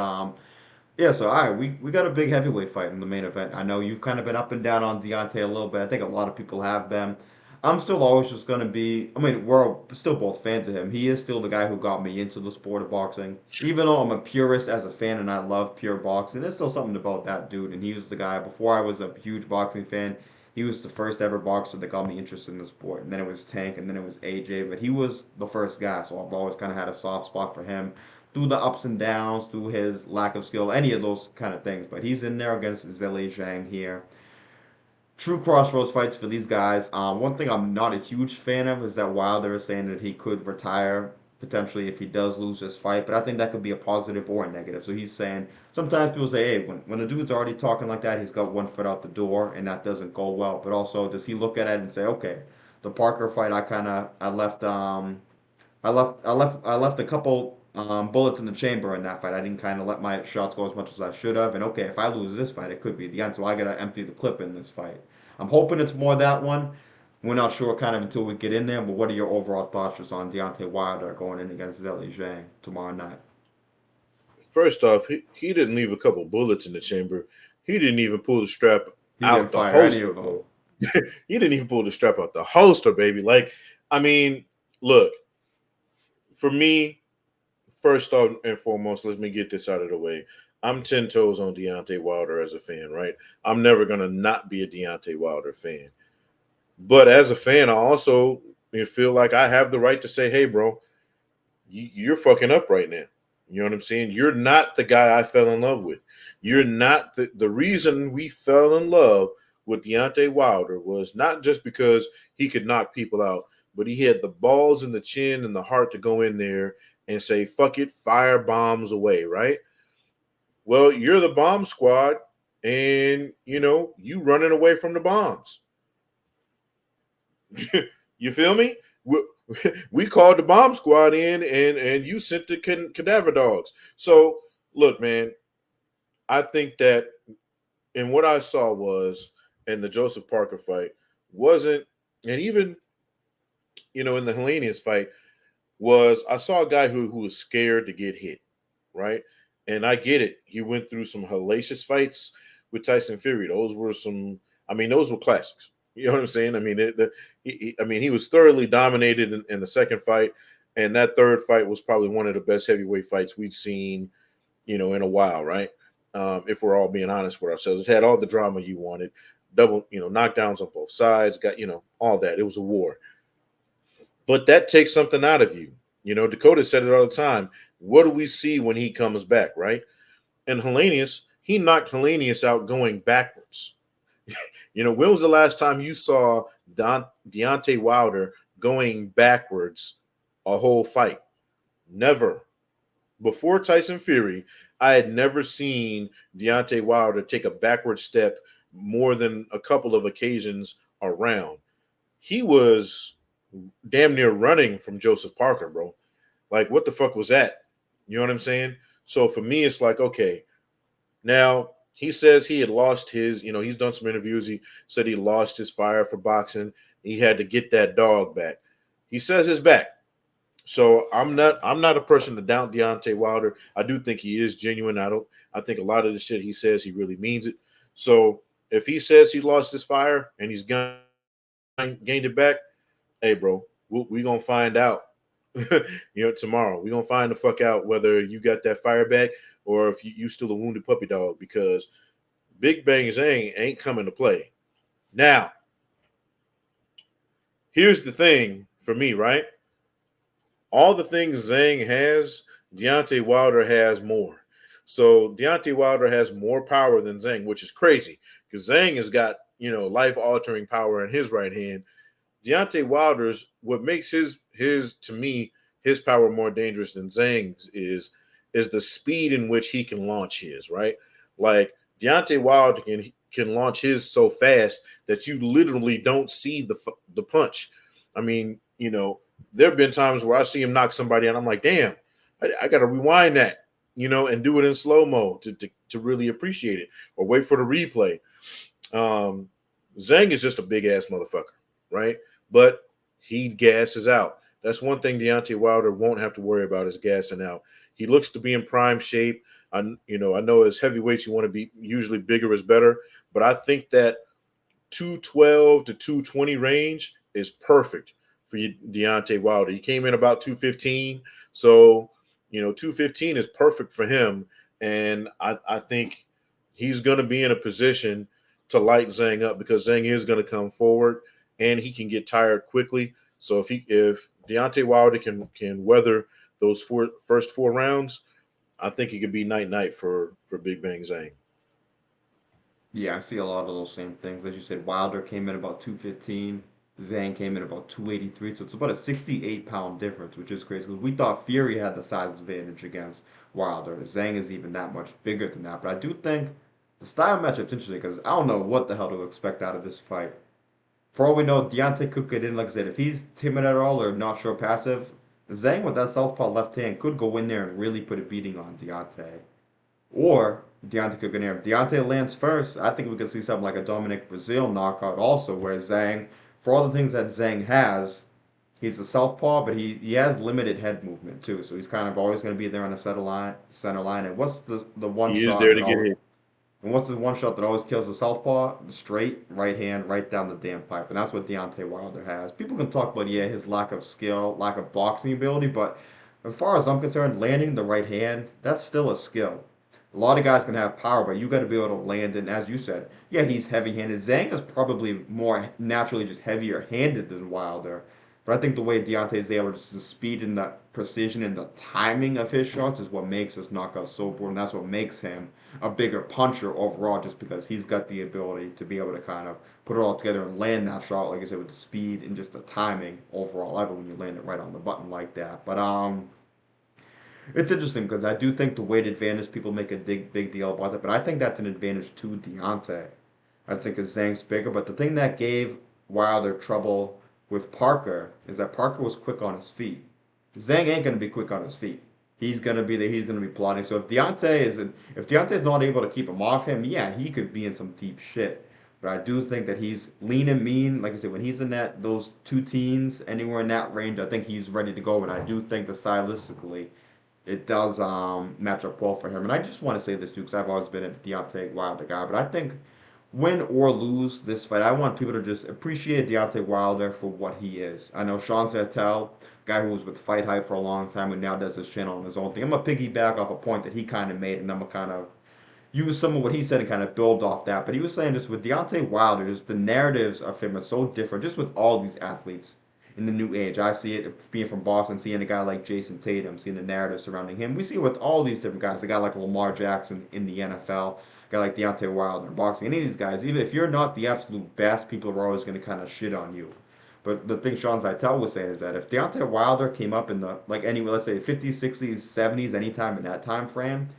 yeah, so all right, we got a big heavyweight fight in the main event. I know you've kind of been up and down on Deontay a little bit. I think a lot of people have been. I'm still always just gonna be. I mean, we're still both fans of him. He is still the guy who got me into the sport of boxing. Even though I'm a purist as a fan and I love pure boxing, there's still something about that dude. And he was the guy before I was a huge boxing fan. He was the first ever boxer that got me interested in the sport. And then it was Tank, and then it was AJ. But he was the first guy, so I've always kind of had a soft spot for him through the ups and downs, through his lack of skill, any of those kind of things. But he's in there against Zhang here. True crossroads fights for these guys. One thing I'm not a huge fan of is that Wilder is saying that he could retire potentially if he does lose this fight, but I think that could be a positive or a negative. So he's saying sometimes people say, hey, when a dude's already talking like that, he's got one foot out the door, and that doesn't go well. But also, does he look at it and say, okay, the Parker fight, I left a couple bullets in the chamber in that fight. I didn't kind of let my shots go as much as I should have. And okay, if I lose this fight, it could be the end. So I gotta empty the clip in this fight. I'm hoping it's more that one. We're not sure kind of until we get in there. But what are your overall thoughts just on Deontay Wilder going in against Zhang tomorrow night? First off, he didn't leave a couple bullets in the chamber. He didn't even pull the strap He didn't out the fire any holster, of them. bro. He didn't even pull the strap out the holster, baby. Like, I mean, look, for me, first off and foremost, let me get this out of the way. I'm 10 toes on Deontay Wilder as a fan, right? I'm never going to not be a Deontay Wilder fan. But as a fan, I also feel like I have the right to say, hey, bro, you're fucking up right now. You know what I'm saying? You're not the guy I fell in love with. You're not the reason we fell in love with Deontay Wilder was not just because he could knock people out, but he had the balls and the chin and the heart to go in there and say, fuck it, fire bombs away, right? Well, you're the bomb squad, and you running away from the bombs. You feel me? We called the bomb squad in, and you sent the cadaver dogs. So look, man, I think that, and what I saw was in the Joseph Parker fight wasn't, and even in the Hellenius fight was I saw a guy who was scared to get hit, right? And I get it. He went through some hellacious fights with Tyson Fury. Those were those were classics. You know what I'm saying? I mean, he was thoroughly dominated in the second fight, and that third fight was probably one of the best heavyweight fights we've seen, in a while, right? If we're all being honest with ourselves, it had all the drama you wanted, double, knockdowns on both sides, got, all that. It was a war, but that takes something out of you. Dakota said it all the time. What do we see when he comes back, right? And Hellenius, he knocked Hellenius out going backwards. When was the last time you saw Deontay Wilder going backwards a whole fight? Never. Before Tyson Fury, I had never seen Deontay Wilder take a backward step more than a couple of occasions around. He was damn near running from Joseph Parker, bro. Like, what the fuck was that? You know what I'm saying? So for me, it's like, okay, now he says he had lost his, he's done some interviews. He said he lost his fire for boxing. He had to get that dog back. He says it's back. So I'm not a person to doubt Deontay Wilder. I do think he is genuine. I think a lot of the shit he says he really means it. So if he says he lost his fire and he's gained it back, hey bro, we gonna find out. Tomorrow we gonna find the fuck out whether you got that fire back or if you still a wounded puppy dog, because Big Bang Zhang ain't coming to play. Now, here's the thing for me, right? All the things Zhang has, Deontay Wilder has more. So Deontay Wilder has more power than Zhang, which is crazy because Zhang has got life altering power in his right hand. Deontay Wilder's, what makes his to me his power more dangerous than Zhang's is the speed in which he can launch his, right. Like Deontay Wilder can launch his so fast that you literally don't see the punch. I mean, there have been times where I see him knock somebody and I'm like, damn, I got to rewind that, and do it in slow mo to really appreciate it or wait for the replay. Zhang is just a big ass motherfucker, right? But he gasses out. That's one thing Deontay Wilder won't have to worry about is gassing out. He looks to be in prime shape. I know as heavyweights you want to be usually bigger is better, but I think that 212 to 220 range is perfect for Deontay Wilder. He came in about 215, so 215 is perfect for him, and I think he's going to be in a position to light Zhang up because Zhang is going to come forward and he can get tired quickly. So if Deontay Wilder can weather those first four rounds, I think it could be night for Big Bang Zhang. Yeah, I see a lot of those same things. As you said, Wilder came in about 215. Zhang came in about 283. So it's about a 68-pound difference, which is crazy. Because we thought Fury had the size advantage against Wilder. Zhang is even that much bigger than that. But I do think the style matchup's interesting because I don't know what the hell to expect out of this fight. For all we know, Deontay could get in, like I said, if he's timid at all or not sure passive, Zhang with that southpaw left hand could go in there and really put a beating on Deontay. Or Deontay could go in there. If Deontay lands first, I think we could see something like a Dominic Brazil knockout also, where Zhang, for all the things that Zhang has, he's a southpaw, but he has limited head movement too. So he's kind of always going to be there on the center line. And what's the one He is shot there that to get always hit. and what's the one shot that always kills the southpaw? The straight right hand right down the damn pipe. And that's what Deontay Wilder has. People can talk about, yeah, his lack of skill, lack of boxing ability, but as far as I'm concerned, landing the right hand, that's still a skill. A lot of guys can have power, but you got to be able to land it. And as you said, yeah, he's heavy-handed. Zhang is probably more naturally just heavier-handed than Wilder. But I think the way Deontay is able, just the speed and the precision and the timing of his shots is what makes his knockout so important. That's what makes him a bigger puncher overall, just because he's got the ability to be able to kind of put it all together and land that shot, like I said, with the speed and just the timing overall. I love it when you land it right on the button like that. But it's interesting because I do think the weight advantage people make a big deal about it, but I think that's an advantage to Deontay. I think his Zhang's bigger, but the thing that gave Wilder trouble with Parker is that Parker was quick on his feet. Zhang ain't gonna be quick on his feet. He's gonna be there. He's gonna be plotting. So if Deontay's not able to keep him off him, yeah, he could be in some deep shit. But I do think that he's lean and mean. Like I said, when he's in those two teens, anywhere in that range, I think he's ready to go. And I do think that stylistically, it does match up well for him. And I just want to say this too, because I've always been a Deontay Wilder guy, but I think win or lose this fight, I want people to just appreciate Deontay Wilder for what he is. I know Sean Zartel, guy who was with Fight Hype for a long time, who now does his channel on his own thing. I'm gonna piggyback off a point that he kind of made, and I'm gonna kind of use some of what he said and kind of build off that. But he was saying just with Deontay Wilder, just the narratives of him are so different, just with all these athletes in the new age. I see it being from Boston, seeing a guy like Jason Tatum, seeing the narrative surrounding him. We see it with all these different guys. A guy like Lamar Jackson in the NFL. guy like Deontay Wilder in boxing, any of these guys, even if you're not the absolute best, people are always going to kind of shit on you. But the thing Sean Zeitel was saying is that if Deontay Wilder came up in the, like, any, let's say 50s, 60s, 70s, anytime in that time frame,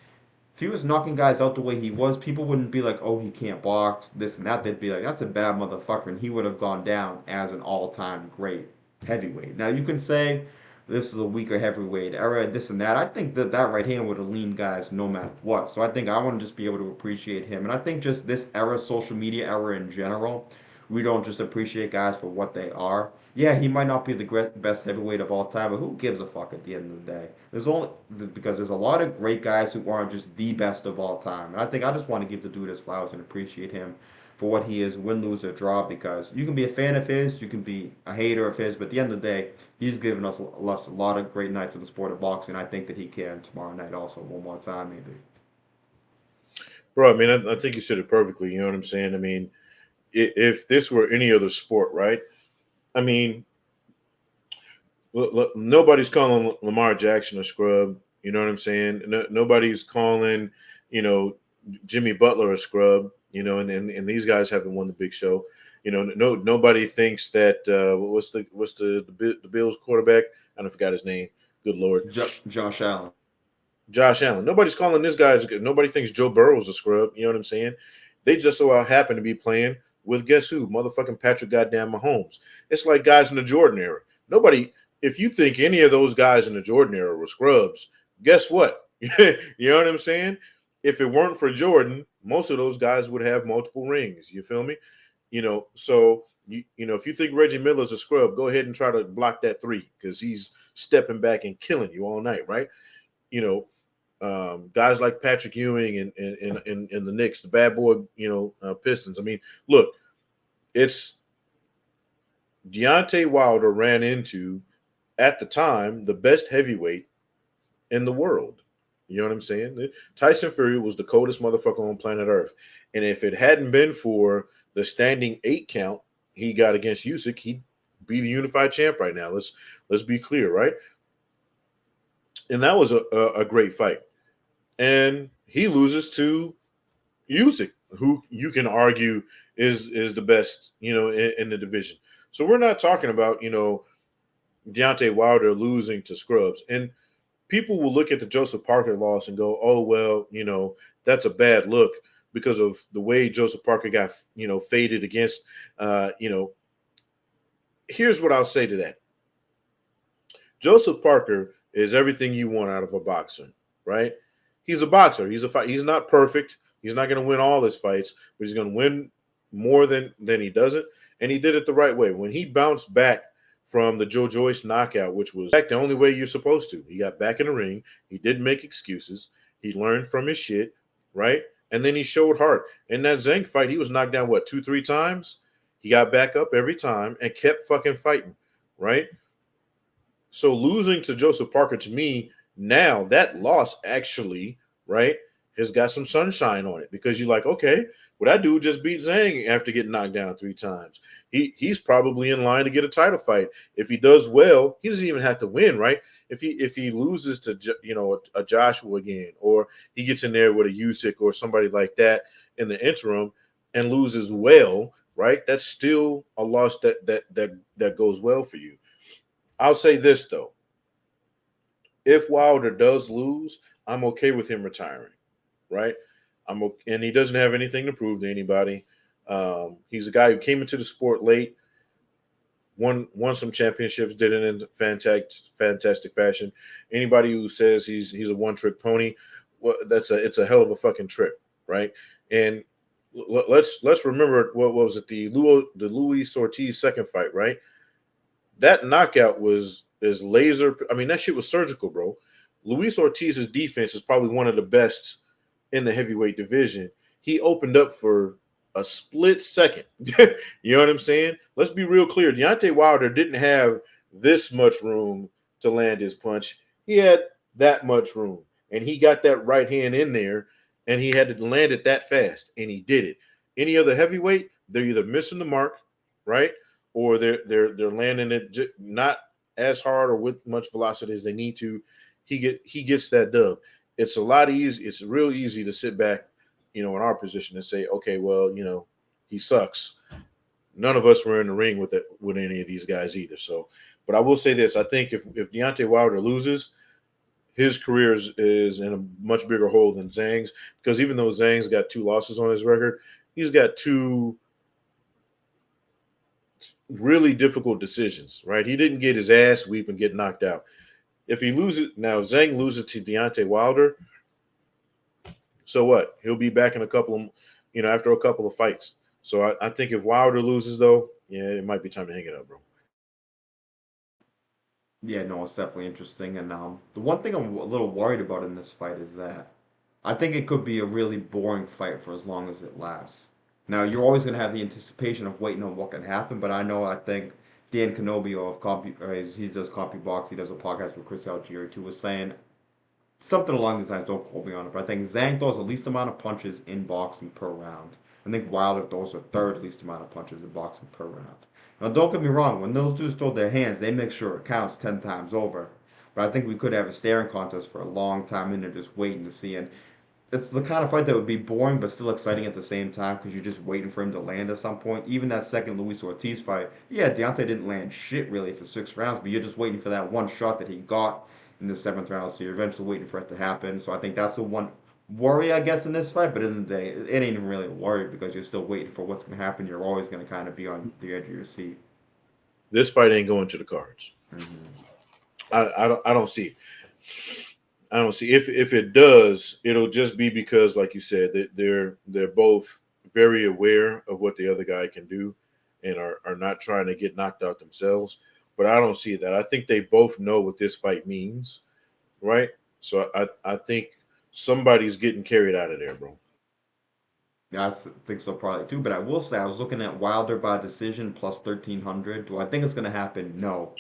if he was knocking guys out the way he was, people wouldn't be like, oh, he can't box, this and that. They'd be like, that's a bad motherfucker, and he would have gone down as an all-time great heavyweight. Now, you can say this is a weaker heavyweight era, this and that. I think that that right hand would have leaned guys no matter what. So I think I want to just be able to appreciate him. And I think just this era, social media era in general, we don't just appreciate guys for what they are. Yeah, he might not be the best heavyweight of all time, but who gives a fuck at the end of the day? There's only because there's a lot of great guys who aren't just the best of all time, and I think I just want to give the dude his flowers and appreciate him for what he is, win, lose, or draw. Because you can be a fan of his, you can be a hater of his, but at the end of the day, he's given us a lot of great nights in the sport of boxing. I think that he can tomorrow night also one more time maybe. Bro, I mean, I think you said it perfectly. You know what I'm saying? I mean, if this were any other sport, right? I mean, nobody's calling Lamar Jackson a scrub. You know what I'm saying? Nobody's calling, you know, Jimmy Butler a scrub. You know, and these guys haven't won the big show. You know, nobody thinks that what's the Bills quarterback? I don't forgot his name. Good Lord, Josh Allen. Josh Allen. Nobody's calling this guy. Nobody thinks Joe Burrow's a scrub. You know what I'm saying? They just so happen to be playing with guess who? Motherfucking Patrick goddamn Mahomes. It's like guys in the Jordan era. Nobody. If you think any of those guys in the Jordan era were scrubs, guess what? You know what I'm saying? If it weren't for Jordan, most of those guys would have multiple rings. You feel me? You know, so you know, if you think Reggie Miller's a scrub, go ahead and try to block that three because he's stepping back and killing you all night, right? You know, guys like Patrick Ewing and the Knicks, the bad boy, you know, Pistons. I mean, look, it's Deontay Wilder ran into, at the time, the best heavyweight in the world. You know what I'm saying? Tyson Fury was the coldest motherfucker on planet Earth. And if it hadn't been for the standing 8 count he got against Usyk, he'd be the unified champ right now. Let's be clear, right? And that was a great fight. And he loses to Usyk, who you can argue is the best, you know, in the division. So we're not talking about, you know, Deontay Wilder losing to scrubs. And people will look at the Joseph Parker loss and go, oh, well, you know, that's a bad look because of the way Joseph Parker got, you know, faded against, you know. Here's what I'll say to that. Joseph Parker is everything you want out of a boxer, right? He's a boxer. He's not perfect. He's not going to win all his fights, but he's going to win more than he doesn't. And he did it the right way. When he bounced back from the Joe Joyce knockout, which was the only way you're supposed to. He got back in the ring. He didn't make excuses. He learned from his shit, right? And then he showed heart. In that Zhang fight, he was knocked down, what, 2-3 times? He got back up every time and kept fucking fighting, right? So losing to Joseph Parker, to me, now that loss actually, right, has got some sunshine on it because you're like, okay, well, that dude just beat Zhang after getting knocked down 3 times. He's probably in line to get a title fight. If he does well, he doesn't even have to win, right? If he loses to, you know, a Joshua again, or he gets in there with a Usyk or somebody like that in the interim and loses well, right? That's still a loss that goes well for you. I'll say this though. If Wilder does lose, I'm okay with him retiring, right? And he doesn't have anything to prove to anybody. He's a guy who came into the sport late, won some championships, did it in fantastic fashion. Anybody who says he's a one-trick pony, well, it's a hell of a fucking trick, right? And let's remember what was it, the Luis Ortiz second fight, right? That knockout is laser. I mean, that shit was surgical, bro. Luis Ortiz's defense is probably one of the best in the heavyweight division. He opened up for a split second. You know what I'm saying? Let's be real clear. Deontay Wilder didn't have this much room to land his punch. He had that much room. And he got that right hand in there, and he had to land it that fast, and he did it. Any other heavyweight, they're either missing the mark, right? Or they're landing it not as hard or with much velocity as they need to. He gets that dub. It's a lot easy. It's real easy to sit back in our position and say, okay, well, he sucks. None of us were in the ring with any of these guys either. So, but I will say this: I think if Deontay Wilder loses, his career is in a much bigger hole than Zhang's, because even though Zhang's got 2 losses on his record, he's got 2 really difficult decisions. Right? He didn't get his ass weep and get knocked out. If he loses now, Zhang loses to Deontay Wilder. So what? He'll be back in a couple of, after a couple of fights. So I think if Wilder loses, though, yeah, it might be time to hang it up, bro. Yeah, no, it's definitely interesting. And the one thing I'm a little worried about in this fight is that I think it could be a really boring fight for as long as it lasts. Now, you're always going to have the anticipation of waiting on what can happen, but I think Dan Canobio of he does CompuBox, he does a podcast with Chris Algieri too, was saying something along these lines. Don't quote me on it, but I think Zhang throws the least amount of punches in boxing per round. I think Wilder throws the third least amount of punches in boxing per round. Now, don't get me wrong. When those dudes throw their hands, they make sure it counts 10 times over. But I think we could have a staring contest for a long time, and they're just waiting to see. And it's the kind of fight that would be boring but still exciting at the same time because you're just waiting for him to land at some point. Even that second Luis Ortiz fight, yeah, Deontay didn't land shit really for 6 rounds, but you're just waiting for that one shot that he got in the seventh round. So you're eventually waiting for it to happen. So I think that's the one worry, I guess, in this fight. But in the day, it ain't even really a worry because you're still waiting for what's going to happen. You're always going to kind of be on the edge of your seat. This fight ain't going to the cards. Hmm. I don't see it. I don't see if it does, it'll just be because, like you said, that they're both very aware of what the other guy can do, and are not trying to get knocked out themselves. But I don't see that. I think they both know what this fight means, right? So I think somebody's getting carried out of there, bro. Yeah, think so probably too. But I will say I was looking at Wilder by decision plus 1300. Do I think it's going to happen? No.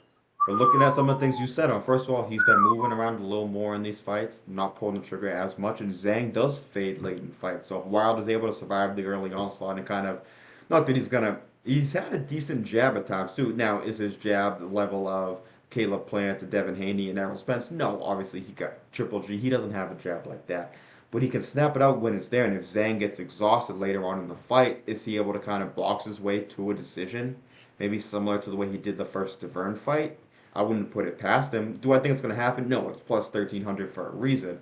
But looking at some of the things you said on, first of all, he's been moving around a little more in these fights, not pulling the trigger as much, and Zhang does fade late in fights. So if Wilder's able to survive the early onslaught and kind of, not that he's had a decent jab at times too. Now, is his jab the level of Caleb Plant to Devin Haney and Errol Spence? No, obviously he got Triple G. He doesn't have a jab like that. But he can snap it out when it's there, and if Zhang gets exhausted later on in the fight, is he able to kind of box his way to a decision? Maybe similar to the way he did the first Deverne fight. I wouldn't put it past him. Do I think it's going to happen? No, it's plus 1300 for a reason.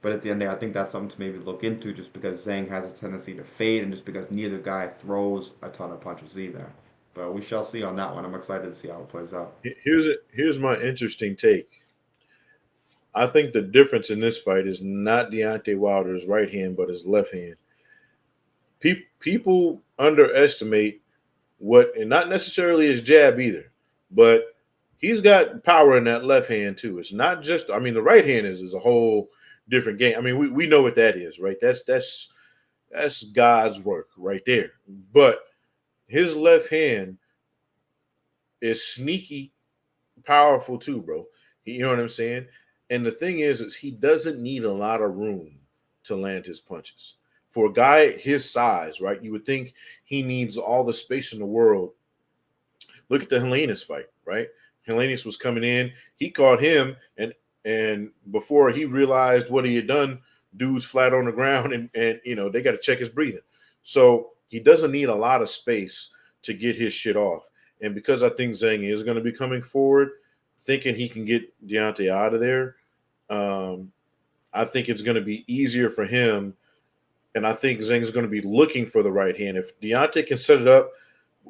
But at the end of the day, I think that's something to maybe look into just because Zhang has a tendency to fade and just because neither guy throws a ton of punches either. But we shall see on that one. I'm excited to see how it plays out. Here's my interesting take. I think the difference in this fight is not Deontay Wilder's right hand, but his left hand. People underestimate and not necessarily his jab either, but he's got power in that left hand too. It's not just, I mean, the right hand is a whole different game. I mean, we know what that is, right? That's God's work right there. But his left hand is sneaky powerful too, bro. You know what I'm saying? And the thing is he doesn't need a lot of room to land his punches. For a guy his size, right? You would think he needs all the space in the world. Look at the Helenius fight, right? Helenius was coming in. He caught him, and before he realized what he had done, dude's flat on the ground, and they got to check his breathing. So he doesn't need a lot of space to get his shit off. And because I think Zhang is going to be coming forward, thinking he can get Deontay out of there, I think it's going to be easier for him. And I think Zhang is going to be looking for the right hand. If Deontay can set it up,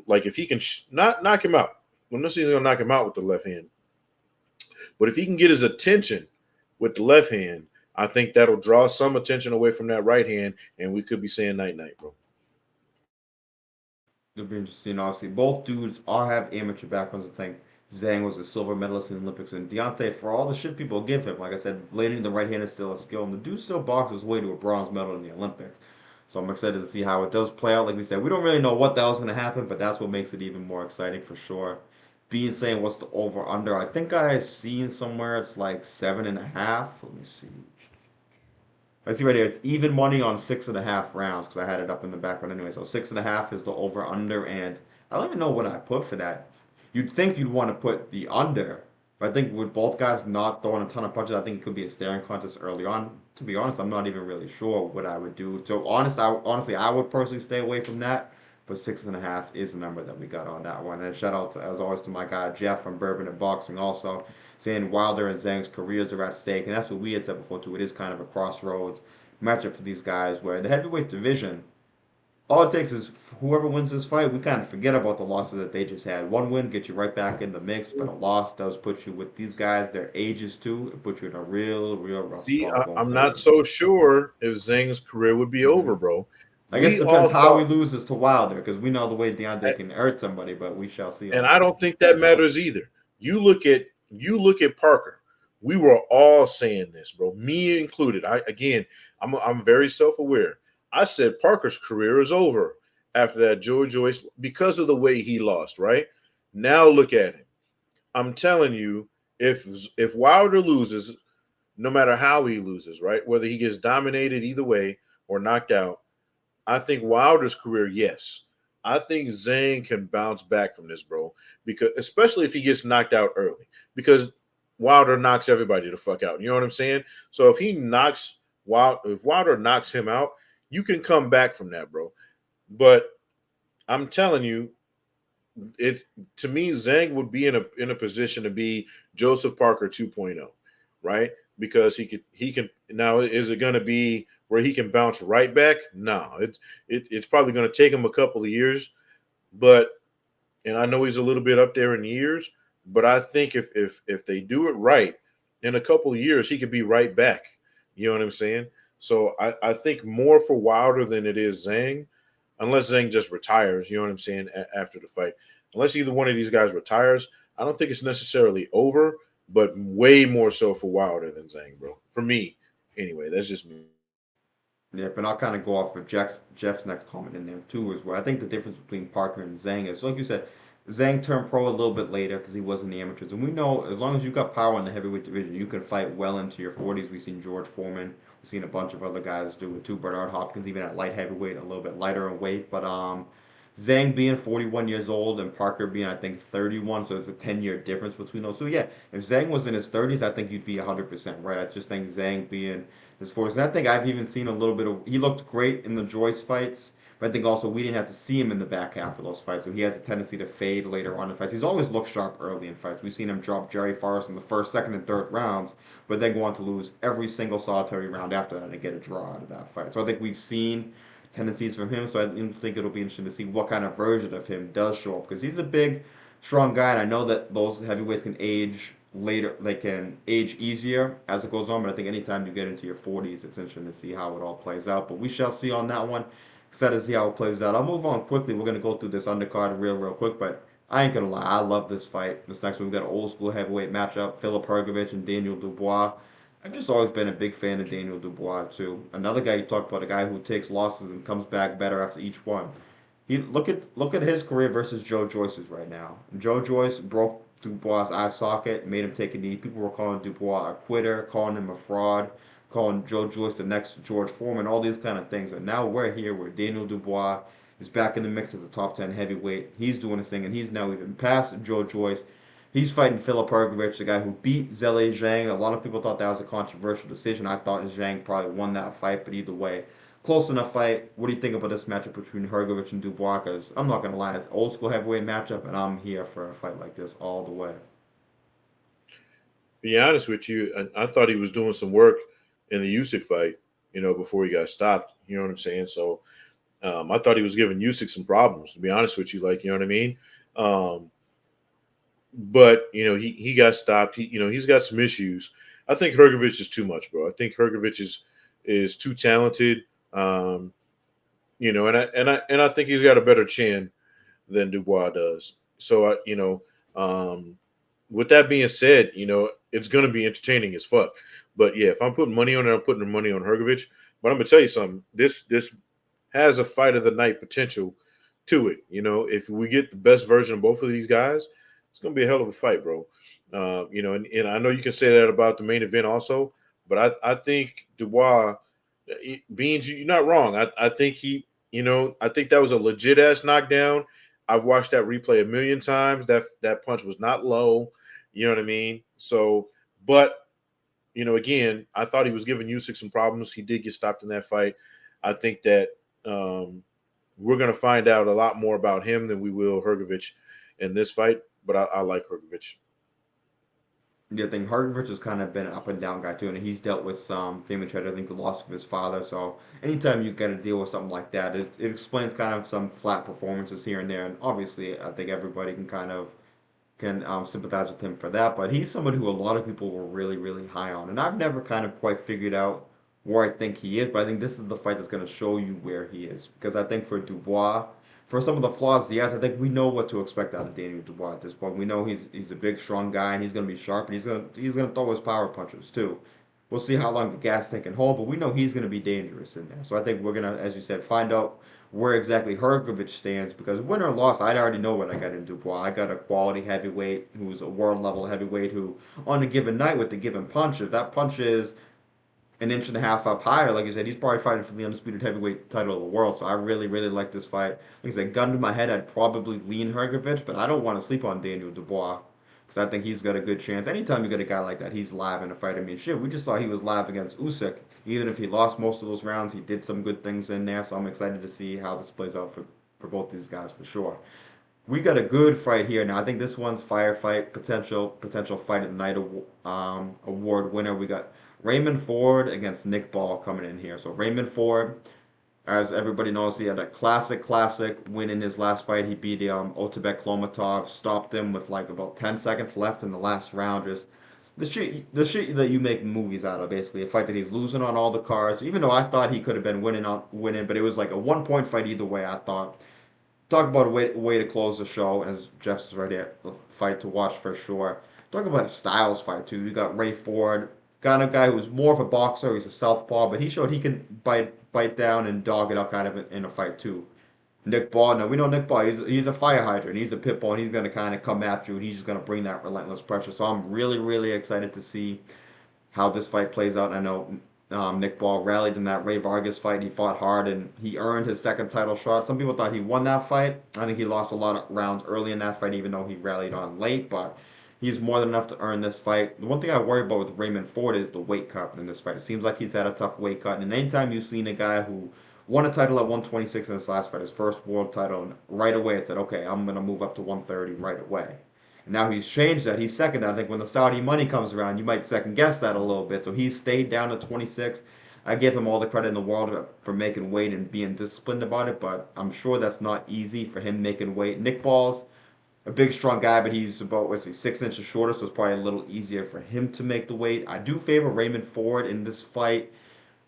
like if he can not knock him out, I'm not saying he's going to knock him out with the left hand, but if he can get his attention with the left hand, I think that'll draw some attention away from that right hand, and we could be saying night night, bro. It'll be interesting. Obviously, both dudes all have amateur backgrounds. I think Zhang was a silver medalist in the Olympics, and Deontay, for all the shit people give him, like I said, landing the right hand is still a skill, and the dude still boxes his way to a bronze medal in the Olympics. So I'm excited to see how it does play out. Like we said, we don't really know what the hell's going to happen, but that's what makes it even more exciting for sure. Being saying what's the over under, I think I seen somewhere it's like 7.5. Let me see. I see right here. It's even money on 6.5 rounds because I had it up in the background anyway. So 6.5 is the over under, and I don't even know what I put for that. You'd think you'd want to put the under, But I think with both guys not throwing a ton of punches, I think it could be a staring contest early on. To be honest, I'm not even really sure what I would do. So honestly, I would personally stay away from that. But 6.5 is the number that we got on that one. And shout out to, as always, to my guy Jeff from Bourbon and Boxing, also saying Wilder and Zhang's careers are at stake, and that's what we had said before too. It is kind of a crossroads matchup for these guys, where the heavyweight division, all it takes is whoever wins this fight, we kind of forget about the losses that they just had. One win gets you right back in the mix, but a loss does put you with these guys, their ages too. It puts you in a real rough See, spot going I'm not forward. so sure if Zhang's career would be Hmm. over, bro. I guess We it depends all how he thought, loses to Wilder, because we know the way Deontay can hurt somebody, but we shall see and on I that. don't think that matters either. You look at Parker. We were all saying this, bro. Me included. I'm very self aware. I said Parker's career is over after that Joe Joyce because of the way he lost. Right now, look at him. I'm telling you, if Wilder loses, no matter how he loses, right, whether he gets dominated either way or knocked out, I think Wilder's career, yes. I think Zhang can bounce back from this, bro. Because especially if he gets knocked out early. Because Wilder knocks everybody the fuck out. You know what I'm saying? So if Wilder knocks him out, you can come back from that, bro. But I'm telling you, it to me, Zhang would be in a position to be Joseph Parker 2.0, right? Because he can now. Is it going to be where he can bounce right back? No, it's probably going to take him a couple of years, but and I know he's a little bit up there in years, but I think if they do it right, in a couple of years he could be right back. You know what I'm saying? So I think more for Wilder than it is Zhang, unless Zhang just retires. You know what I'm saying after the fight. Unless either one of these guys retires, I don't think it's necessarily over, but way more so for Wilder than Zhang, bro. For me, anyway. That's just me. Yeah, but I'll kind of go off of Jeff's next comment in there too, as well. I think the difference between Parker and Zhang is, like you said, Zhang turned pro a little bit later because he was in the amateurs, and we know as long as you've got power in the heavyweight division, you can fight well into your 40s. We've seen George Foreman, we've seen a bunch of other guys do it too. Bernard Hopkins, even at light heavyweight, a little bit lighter in weight, but Zhang being 41 years old and Parker being, I think, 31, so it's a 10-year difference between those two. Yeah, if Zhang was in his 30s, I think you'd be 100% right. I just think Zhang being his 40s, and I think I've even seen a little bit of. He looked great in the Joyce fights, but I think also we didn't have to see him in the back half of those fights, so he has a tendency to fade later on in fights. He's always looked sharp early in fights. We've seen him drop Jerry Forrest in the first, second, and third rounds, but then go on to lose every single solitary round after that and get a draw out of that fight. So I think we've seen tendencies from him. So I think it'll be interesting to see what kind of version of him does show up because he's a big, strong guy, and I know that those heavyweights can age later. They can age easier as it goes on. But I think anytime you get into your 40s, it's interesting to see how it all plays out. But we shall see on that one. Excited to see how it plays out. I'll move on quickly. We're gonna go through this undercard real quick, but. I ain't gonna lie, I love this fight. This next one, we got an old school heavyweight matchup: Philip Hergovich and Daniel Dubois. I've just always been a big fan of Daniel Dubois too. Another guy you talked about, a guy who takes losses and comes back better after each one. He look at his career versus Joe Joyce's right now. Joe Joyce broke Dubois' eye socket, made him take a knee. People were calling Dubois a quitter, calling him a fraud, calling Joe Joyce the next George Foreman, all these kind of things. And now we're here where Daniel Dubois is back in the mix as a top 10 heavyweight. He's doing his thing, and he's now even past Joe Joyce. He's fighting Filip Hergovich, the guy who beat Zhang. Zhang. A lot of people thought that was a controversial decision. I thought Zhang probably won that fight, but either way, close enough fight. What do you think about this matchup between Hergovich and Dubois? Because I'm not going to lie, it's old school heavyweight matchup, and I'm here for a fight like this all the way. Be honest with you, I thought he was doing some work in the Usyk fight, before he got stopped. You know what I'm saying? So I thought he was giving Usyk some problems, to be honest with you. Like, you know what I mean? Um, but he got stopped. He's got some issues. I think Hergovich is too much, bro. I think Hergovich is too talented. And I think he's got a better chin than Dubois does. So with that being said, it's going to be entertaining as fuck. But yeah, if I'm putting money on it, I'm putting the money on Hergovich. But I'm gonna tell you something. This has a fight of the night potential to it. If we get the best version of both of these guys, it's gonna be a hell of a fight, bro. And I know you can say that about the main event also, but I think Dubois, Beans, you're not wrong. I think I think that was a legit ass knockdown. I've watched that replay a million times. That punch was not low. You know what I mean? So, but again, I thought he was giving Usyk some problems. He did get stopped in that fight. I think that um, we're going to find out a lot more about him than we will Hrgovic in this fight. But I like Hrgovic. Yeah, I think Harkovich has kind of been an up and down guy too, and he's dealt with some family tragedy. I think the loss of his father. So anytime you got to deal with something like that, it explains kind of some flat performances here and there. And obviously, I think everybody can kind of can sympathize with him for that. But he's somebody who a lot of people were really, really high on, and I've never kind of quite figured out where I think he is. But I think this is the fight that's going to show you where he is, because I think for Dubois, for some of the flaws he has, I think we know what to expect out of Daniel Dubois at this point. We know he's a big, strong guy, and he's going to be sharp, and he's gonna throw his power punches too. We'll see how long the gas tank can hold, but we know he's going to be dangerous in there. So I think we're going to, as you said, find out where exactly Hrgovic stands, because win or loss, I already know what I got in Dubois. I got a quality heavyweight who's a world level heavyweight who, on a given night with the given punch, if that punch is an inch and a half up higher, like you said, he's probably fighting for the undisputed heavyweight title of the world. So I really, really like this fight. Like I said, gun to my head, I'd probably lean Hrgovic, but I don't want to sleep on Daniel Dubois because I think he's got a good chance. Anytime you get a guy like that, he's live in a fight. I mean, shit, we just saw he was live against Usyk. Even if he lost most of those rounds, he did some good things in there. So I'm excited to see how this plays out for both these guys for sure. We got a good fight here now. I think this one's firefight potential fight of the night award winner. We got Raymond Ford against Nick Ball coming in here. So Raymond Ford, as everybody knows, he had a classic win in his last fight. He beat Otabek Klomatov, stopped him with like about 10 seconds left in the last round. Just the shit that you make movies out of, basically. A fight that he's losing on all the cards. Even though I thought he could have been winning, but it was like a 1 point fight either way. I thought. Talk about a way to close the show, as Jeff says right here, a fight to watch for sure. Talk about a styles fight too. You got Ray Ford, kind of guy who's more of a boxer. He's a southpaw, but he showed he can bite down and dog it out kind of in a fight too. Nick Ball, now we know Nick Ball. He's a fire hydrant. He's a pit bull, and he's gonna kind of come at you, and he's just gonna bring that relentless pressure. So I'm really really excited to see how this fight plays out. And I know Nick Ball rallied in that Ray Vargas fight. He fought hard and he earned his second title shot. Some people thought he won that fight. I think he lost a lot of rounds early in that fight, even though he rallied on late. But he's more than enough to earn this fight. The one thing I worry about with Raymond Ford is the weight cut in this fight. It seems like he's had a tough weight cut. And anytime you've seen a guy who won a title at 126 in his last fight, his first world title, and right away it said, okay, I'm going to move up to 130 right away. And now he's changed that. He's second. I think when the Saudi money comes around, you might second guess that a little bit. So he's stayed down to 26. I give him all the credit in the world for making weight and being disciplined about it, but I'm sure that's not easy for him making weight. Nick Ball's a big, strong guy, but he's about, what's he, 6 inches shorter, so it's probably a little easier for him to make the weight. I do favor Raymond Ford in this fight.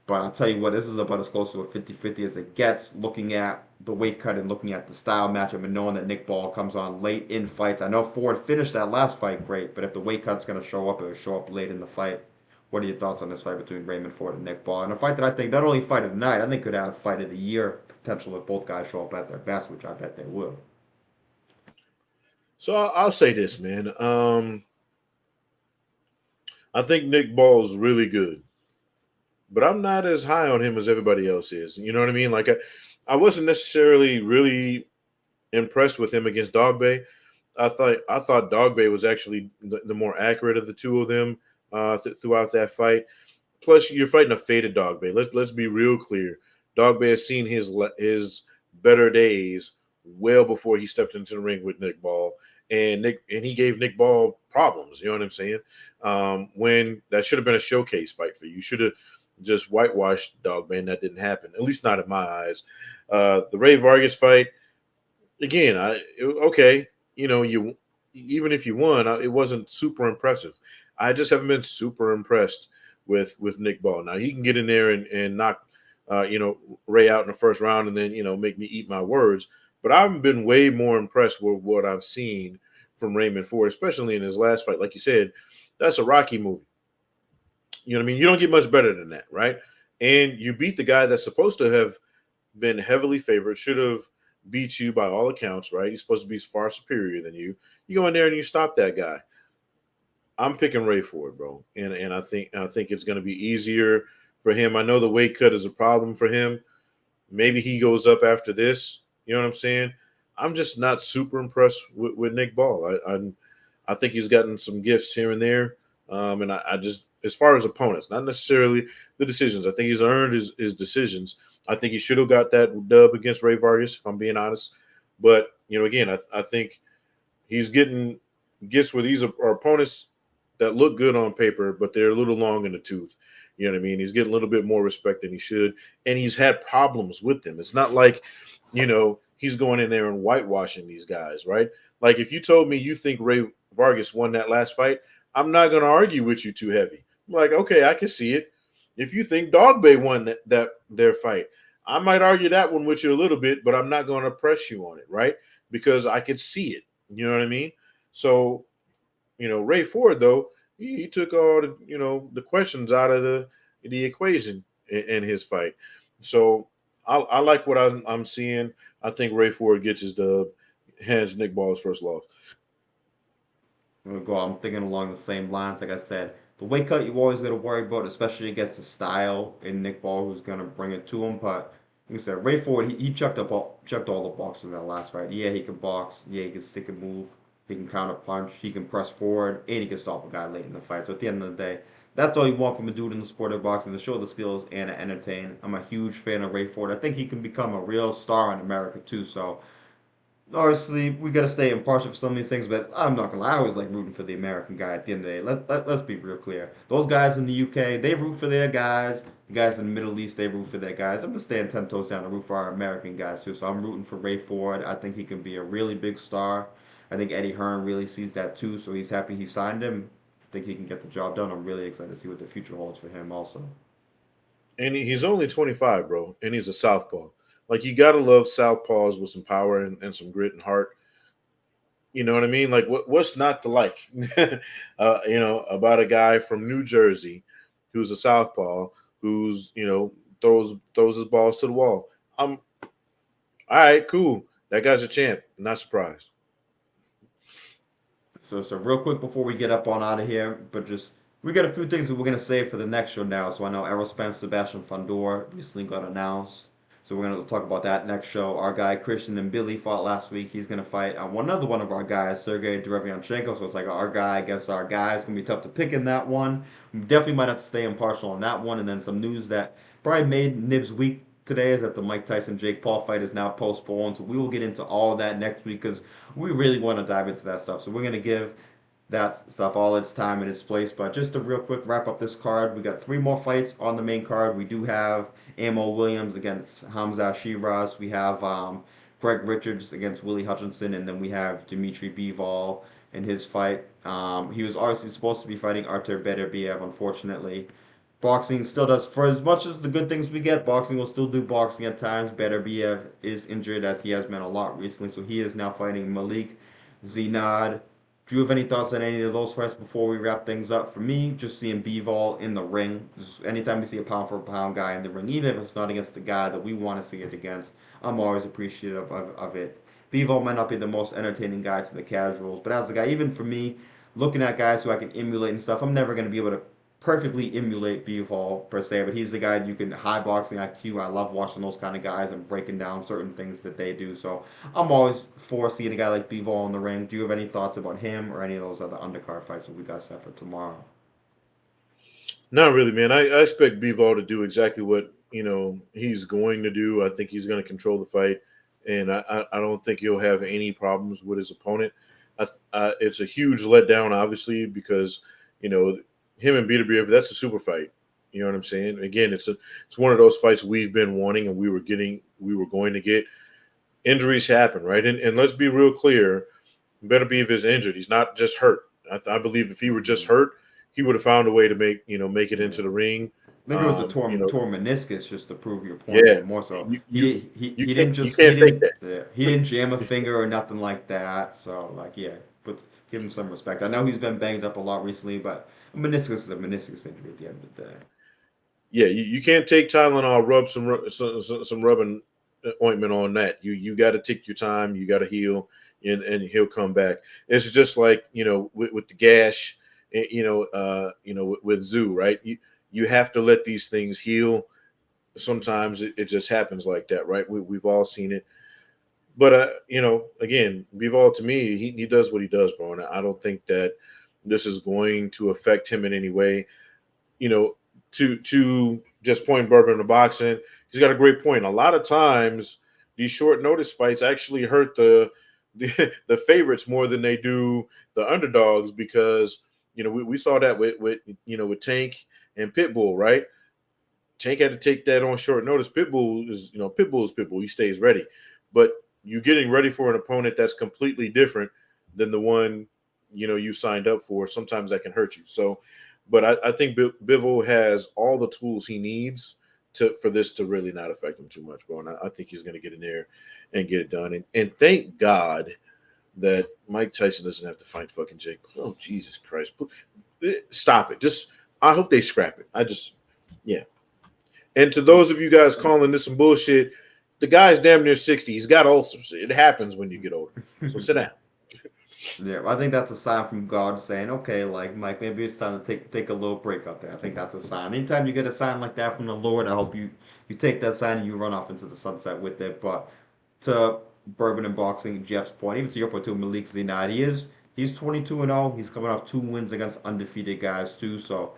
But I'll tell you what, this is about as close to a 50-50 as it gets, looking at the weight cut and looking at the style matchup and knowing that Nick Ball comes on late in fights. I know Ford finished that last fight great, but if the weight cut's going to show up, it will show up late in the fight. What are your thoughts on this fight between Raymond Ford and Nick Ball? And a fight that I think not only fight of the night, I think could have fight of the year potential if both guys show up at their best, which I bet they will. So I'll say this, man. I think Nick Ball's really good, but I'm not as high on him as everybody else is. You know what I mean? Like I wasn't necessarily really impressed with him against Dogbe. I thought Dogbe was actually the more accurate of the two of them throughout that fight. Plus, you're fighting a faded Dogbe. Let's be real clear. Dogbe has seen his better days well before he stepped into the ring with Nick Ball, and he gave Nick Ball problems. You know what I'm saying? When that should have been a showcase fight for you. You should have just whitewashed Dogbe, and that didn't happen. At least not in my eyes. The Ray Vargas fight, again, okay. You even if you won, it wasn't super impressive. I just haven't been super impressed with Nick Ball. Now he can get in there and knock Ray out in the first round and then make me eat my words. But I've been way more impressed with what I've seen from Raymond Ford, especially in his last fight. Like you said, that's a Rocky movie. You know what I mean? You don't get much better than that, right? And you beat the guy that's supposed to have been heavily favored, should have beat you by all accounts, right? He's supposed to be far superior than you. You go in there and you stop that guy. I'm picking Ray Ford, bro, and I think it's going to be easier for him. I know the weight cut is a problem for him. Maybe he goes up after this. You know what I'm saying? I'm just not super impressed with Nick Ball. I think he's gotten some gifts here and there. And I just, as far as opponents, not necessarily the decisions, I think he's earned his decisions. I think he should have got that dub against Ray Vargas, if I'm being honest. But, again, I think he's getting gifts where these are opponents that look good on paper, but they're a little long in the tooth. You know what I mean? He's getting a little bit more respect than he should, and he's had problems with them. It's not like, he's going in there and whitewashing these guys, right? Like if you told me you think Ray Vargas won that last fight, I'm not going to argue with you too heavy. I'm like, okay, I can see it. If you think Dog Bay won that their fight, I might argue that one with you a little bit, but I'm not going to press you on it, right? Because I could see it. You know what I mean? So, Ray Ford though, he took all the the questions out of the equation in his fight. So I like what I'm seeing. I think Ray Ford gets his dub, hands Nick Ball's first loss. I'm thinking along the same lines. Like I said, the weight cut you always got to worry about, especially against the style in Nick Ball, who's gonna bring it to him. But like I said, Ray Ford, he checked all the boxes in that last fight. Yeah, he can box. Yeah, he can stick and move. He can counter punch. He can press forward, and he can stop a guy late in the fight. So at the end of the day, that's all you want from a dude in the sport of boxing, to show the skills and to entertain. I'm a huge fan of Ray Ford. I think he can become a real star in America too. So obviously we got to stay impartial for some of these things, but I'm not gonna lie, I always like rooting for the American guy at the end of the day. Let's be real clear. Those guys in the UK, they root for their guys. The guys in the Middle East, they root for their guys. I'm gonna stand 10 toes down and root for our American guys too. So I'm rooting for Ray Ford. I think he can be a really big star. I think Eddie Hearn really sees that too, so he's happy he signed him. I think he can get the job done. I'm really excited to see what the future holds for him also. And he's only 25, bro, and he's a southpaw. Like you gotta love southpaws with some power and some grit and heart. You know what I mean? Like what's not to like? About a guy from New Jersey who's a southpaw who's throws his balls to the wall. I'm all right, cool. That guy's a champ. Not surprised. So real quick before we get up on out of here, but just we got a few things that we're gonna save for the next show now. So I know Errol Spence, Sebastian Fundora recently got announced. So we're gonna talk about that next show. Our guy Christian and Mbilli fought last week. He's gonna fight another one of our guys, Sergey Derevyanchenko. So it's like our guy against our guy. It's gonna be tough to pick in that one. We definitely might have to stay impartial on that one. And then some news that probably made Nibs week today is that the Mike Tyson Jake Paul fight is now postponed. So we will get into all that next week because we really want to dive into that stuff. So we're gonna give that stuff all its time and its place. But just to real quick wrap up this card, we got three more fights on the main card. We do have Amo Williams against Hamza Shiraz. We have Greg Richards against Willie Hutchinson, and then we have Dimitri Bivol in his fight. He was obviously supposed to be fighting Artur Beterbiev, unfortunately. Boxing still does, for as much as the good things we get, boxing will still do boxing at times. Beterbiev is injured, as he has been a lot recently, so he is now fighting Malik Zinad. Do you have any thoughts on any of those fights before we wrap things up? For me, just seeing Bivol in the ring. Just anytime we see a pound for pound guy in the ring, even if it's not against the guy that we want to see it against, I'm always appreciative of it. Bivol might not be the most entertaining guy to the casuals, but as a guy, even for me, looking at guys who I can emulate and stuff, I'm never going to be able to perfectly emulate Bivol per se, but he's the guy you can high boxing IQ. I love watching those kind of guys and breaking down certain things that they do. So I'm always for seeing a guy like Bivol in the ring. Do you have any thoughts about him or any of those other undercard fights that we got set for tomorrow? Not really, man. I expect Bivol to do exactly what he's going to do. I think he's going to control the fight, and I don't think he'll have any problems with his opponent. It's a huge letdown, obviously, because him and Beterbiev, that's a super fight. You know what I'm saying? Again, it's one of those fights we've been wanting and we were going to get. Injuries happen, right? And let's be real clear. Beterbiev is injured. He's not just hurt. I believe if he were just hurt, he would have found a way to make it into the ring. I think it was a torn meniscus, just to prove your point a Yeah, little more. So he didn't you just can't fake that. he didn't jam a finger or nothing like that. So like yeah, but give him some respect. I know he's been banged up a lot recently, but a meniscus is a meniscus injury at the end of the day. Yeah, you can't take Tylenol, rub some rubbing ointment on that. You got to take your time. You got to heal, and he'll come back. It's just like with the gash, with Zoo, right? You have to let these things heal. Sometimes it just happens like that, right? We've all seen it. But again, Bivol to me, he does what he does, bro, and I don't think that this is going to affect him in any way. You know, to just point Bourbon to boxing, he's got a great point. A lot of times, these short notice fights actually hurt the favorites more than they do the underdogs because we saw that with with Tank and Pitbull, right? Tank had to take that on short notice. Pitbull is Pitbull. He stays ready, but you getting ready for an opponent that's completely different than the one you signed up for. Sometimes that can hurt you. So, but I think Bivol has all the tools he needs for this to really not affect him too much, bro. And I think he's going to get in there and get it done. And thank God that Mike Tyson doesn't have to fight fucking Jake. Oh Jesus Christ! Stop it. Just I hope they scrap it. Yeah. And to those of you guys calling this some bullshit, the guy's damn near 60. He's got ulcers. It happens when you get older. So sit down. Yeah, I think that's a sign from God saying, okay, like Mike, maybe it's time to take a little break up there. I think that's a sign. Anytime you get a sign like that from the Lord, I hope you take that sign and you run off into the sunset with it. But to Bourbon and Boxing, Jeff's point, even to your point too, Malik Zinad, he's 22-0. He's coming off 2 wins against undefeated guys too. So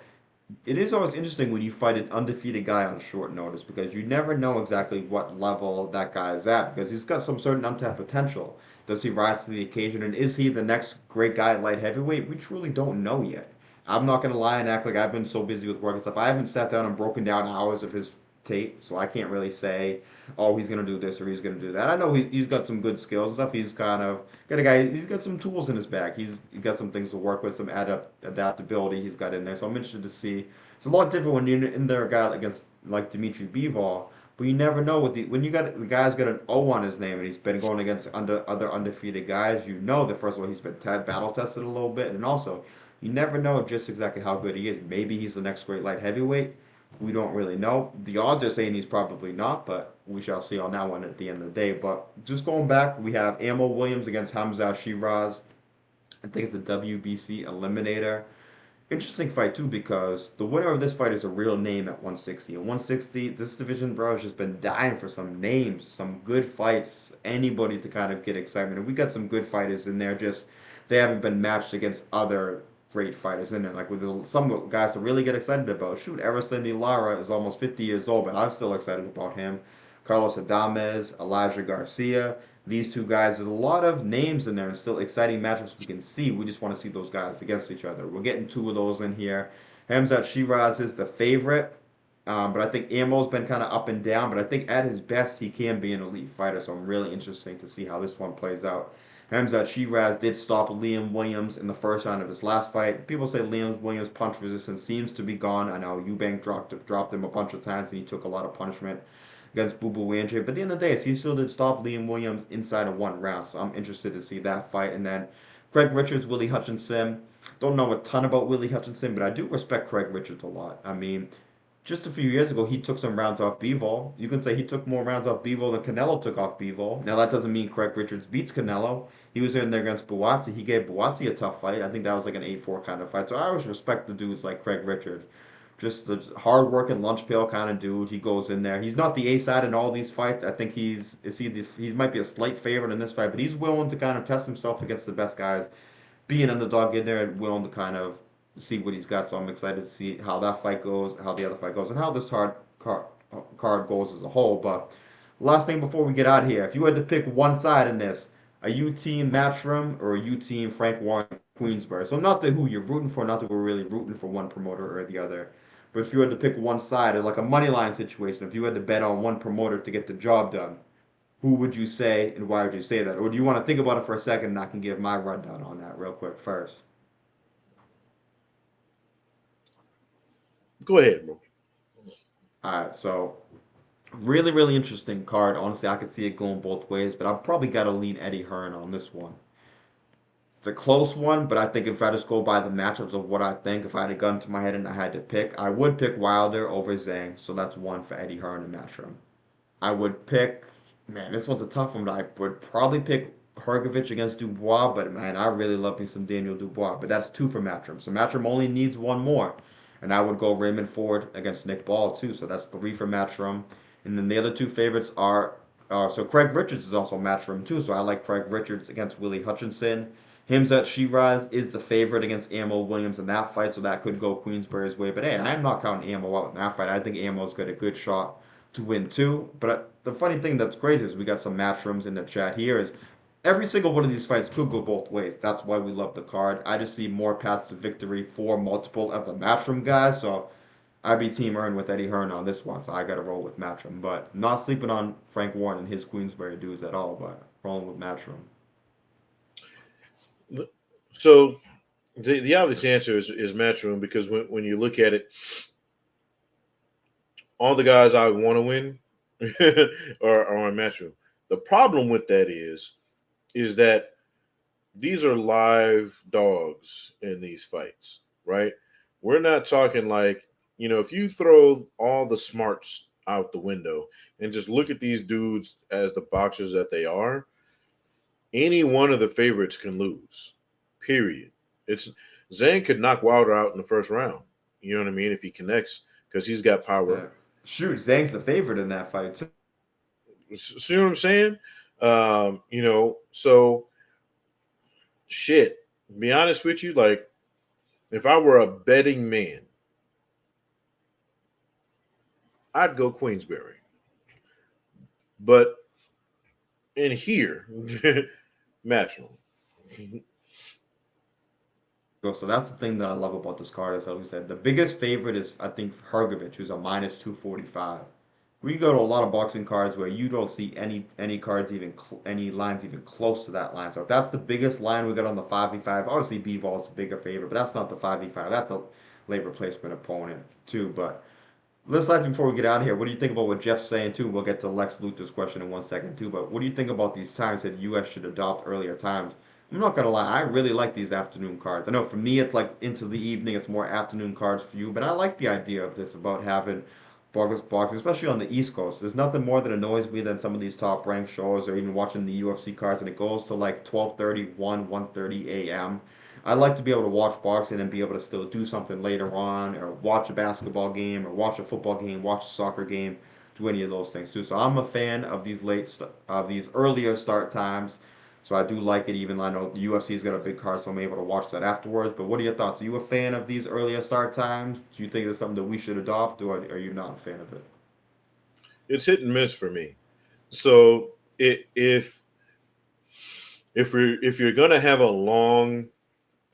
it is always interesting when you fight an undefeated guy on short notice because you never know exactly what level that guy is at because he's got some certain untapped potential. Does he rise to the occasion and is he the next great guy at light heavyweight? We truly don't know yet. I'm not gonna lie and act like I've been so busy with work and stuff. I haven't sat down and broken down hours of his tape, so I can't really say, oh, he's gonna do this or he's gonna do that. I know he's got some good skills and stuff. He's kind of got a guy. He's got some tools in his bag. He's got some things to work with, some adaptability he's got in there. So I'm interested to see. It's a lot different when you're in there a guy against like Dimitri Bivol, but you never know when you got the guy's got an O on his name and he's been going against other undefeated guys. You know that first of all he's been battle tested a little bit, and also you never know just exactly how good he is. Maybe he's the next great light heavyweight. We don't really know. The odds are saying he's probably not, but we shall see on that one at the end of the day. But just going back, we have Ammo Williams against Hamza Shiraz. I think it's a WBC eliminator. Interesting fight too because the winner of this fight is a real name at 160. At 160, this division, bro, has just been dying for some names, some good fights, anybody to kind of get excitement. And we got some good fighters in there. Just they haven't been matched against other great fighters in there. Like with some guys to really get excited about. Shoot, Erislandy Lara is almost 50 years old, but I'm still excited about him. Carlos Adames, Elijah Garcia. These two guys, there's a lot of names in there and still exciting matchups we can see. We just want to see those guys against each other. We're getting two of those in here. Hamzat Shiraz is the favorite, but I think Ammo's been kind of up and down. But I think at his best, he can be an elite fighter. So I'm really interested to see how this one plays out. Hamzat Shiraz did stop Liam Williams in the first round of his last fight. People say Liam Williams' punch resistance seems to be gone. I know Eubank dropped him a bunch of times and he took a lot of punishment against Boo Boo Andrew. But at the end of the day, he still did stop Liam Williams inside of one round. So I'm interested to see that fight. And then Craig Richards, Willie Hutchinson. Don't know a ton about Willie Hutchinson, but I do respect Craig Richards a lot. I mean, just a few years ago, he took some rounds off Bivol. You can say he took more rounds off Bivol than Canelo took off Bivol. Now, that doesn't mean Craig Richards beats Canelo. He was in there against Buatsi. He gave Buatsi a tough fight. I think that was like an 8-4 kind of fight. So I always respect the dudes like Craig Richards. Just the hard working lunch pail kind of dude. He goes in there. He's not the A side in all these fights. I think he might be a slight favorite in this fight, but he's willing to kind of test himself against the best guys, be an underdog in there and willing to kind of see what he's got. So I'm excited to see how that fight goes, how the other fight goes, and how this card goes as a whole. But last thing before we get out of here, if you had to pick one side in this, are you team Matchroom or are you team Frank Warren Queensbury? So not that who you're rooting for, not that we're really rooting for one promoter or the other. But if you had to pick one side, like a money line situation, if you had to bet on one promoter to get the job done, who would you say and why would you say that? Or do you want to think about it for a second and I can give my rundown on that real quick first? Go ahead, bro. All right, so really, really interesting card. Honestly, I could see it going both ways, but I've probably got to lean Eddie Hearn on this one. It's a close one, but I think if I just go by the matchups of what I think, if I had a gun to my head and I had to pick, I would pick Wilder over Zhang. So that's one for Eddie Hearn and Matchroom. I would pick, man, this one's a tough one. I would probably pick Hergovich against Dubois, but man, I really love me some Daniel Dubois. But that's two for Matchroom. So Matchroom only needs one more. And I would go Raymond Ford against Nick Ball, too. So that's three for Matchroom. And then the other two favorites are So Craig Richards is also Matchroom too. So I like Craig Richards against Willie Hutchinson. Himzat Shiraz is the favorite against Ammo Williams in that fight, so that could go Queensbury's way. But hey, I'm not counting Ammo out in that fight. I think Ammo's got a good shot to win too. But the funny thing that's crazy is we got some Matchrooms in the chat here. Is every single one of these fights could go both ways. That's why we love the card. I just see more paths to victory for multiple of the Matchroom guys. So I'd be Team Earn with Eddie Hearn on this one, so I got to roll with Matchroom. But not sleeping on Frank Warren and his Queensbury dudes at all, but rolling with Matchroom. So the obvious answer is Matchroom because when you look at it, all the guys I want to win are on Matchroom. The problem with that is that these are live dogs in these fights, right? We're not talking like, if you throw all the smarts out the window and just look at these dudes as the boxers that they are, any one of the favorites can lose. Period. It's Zhang could knock Wilder out in the first round. You know what I mean? If he connects, because he's got power. Yeah. Shoot, Zhang's the favorite in that fight too. See what I'm saying? So shit. To be honest with you, like if I were a betting man, I'd go Queensbury. But in here, Matchroom. So that's the thing that I love about this card, as I always said. The biggest favorite is, I think, Hergovich, who's a minus 245. We go to a lot of boxing cards where you don't see any cards even any lines even close to that line. So if that's the biggest line we got on the 5v5, obviously Bivol's a bigger favorite, but that's not the 5v5. That's a late replacement opponent too. But let's last before we get out of here. What do you think about what Jeff's saying too? We'll get to Lex Luthor's question in 1 second too. But what do you think about these times that the U.S. should adopt earlier times? I'm not gonna lie, I really like these afternoon cards. I know for me it's like into the evening, it's more afternoon cards for you, but I like the idea of this about having boxing, especially on the East Coast. There's nothing more that annoys me than some of these top ranked shows or even watching the UFC cards and it goes to like 12:30, 1:30 a.m. I like to be able to watch boxing and be able to still do something later on, or watch a basketball game, or watch a football game, watch a soccer game, do any of those things too. So I'm a fan of these of these earlier start times. So I do like it. Even I know the UFC's got a big card, so I'm able to watch that afterwards. But what are your thoughts? Are you a fan of these earlier start times? Do you think it's something that we should adopt, or are you not a fan of it? It's hit and miss for me. So if you're gonna have a long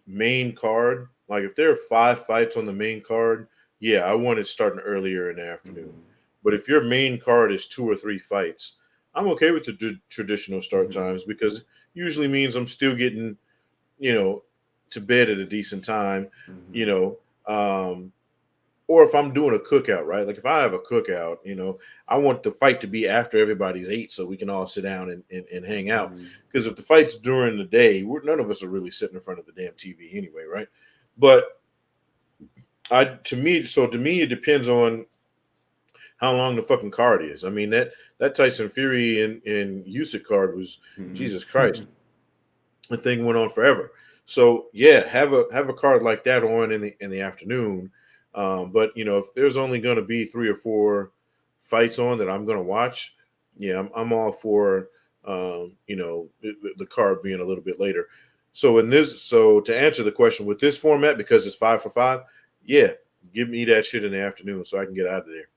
main card, like if there are 5 fights on the main card, yeah, I want it starting earlier in the afternoon. Mm-hmm. But if your main card is 2 or 3 fights, I'm okay with the traditional start Mm-hmm. times because usually means I'm still getting, you know, to bed at a decent time, you Mm-hmm. know. Or if I'm doing a cookout, right? Like if I have a cookout, I want the fight to be after everybody's ate so we can all sit down and hang out. Mm-hmm. Because if the fight's during the day, none of us are really sitting in front of the damn TV anyway, right? But to me, it depends on how long the fucking card is. I mean, that Tyson Fury and Usyk card was Jesus Mm-hmm. Christ. The thing went on forever. So yeah, have a card like that on in the afternoon. But if there's only going to be 3 or 4 fights on that I'm going to watch, yeah, I'm all for the card being a little bit later. So to answer the question with this format, because it's 5 for 5, yeah, give me that shit in the afternoon so I can get out of there.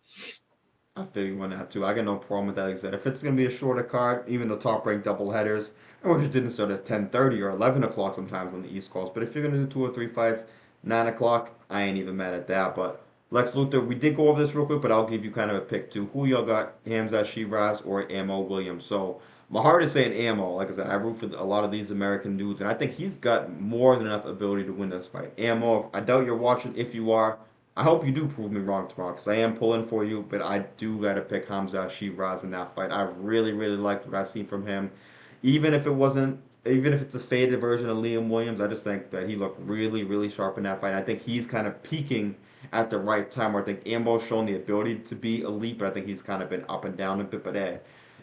I feel you on that too. I got no problem with that. Like I said, if it's gonna be a shorter card, even the top ranked double headers, I wish it didn't start at 10:30 or 11 o'clock sometimes on the East Coast. But if you're gonna do 2 or 3 fights, 9 o'clock, I ain't even mad at that. But Lex Luthor, we did go over this real quick, but I'll give you kind of a pick too. Who y'all got, Hamza Shiraz or Ammo Williams? So my heart is saying Ammo. Like I said, I root for a lot of these American dudes, and I think he's got more than enough ability to win this fight. Ammo, I doubt you're watching. If you are, I hope you do prove me wrong tomorrow, because I am pulling for you, but I do got to pick Hamza Shiraz in that fight. I really, really liked what I've seen from him. Even if it wasn't, even if it's a faded version of Liam Williams, I just think that he looked really, really sharp in that fight. I think he's kind of peaking at the right time, where I think Ambo's shown the ability to be elite, but I think he's kind of been up and down a bit. But hey,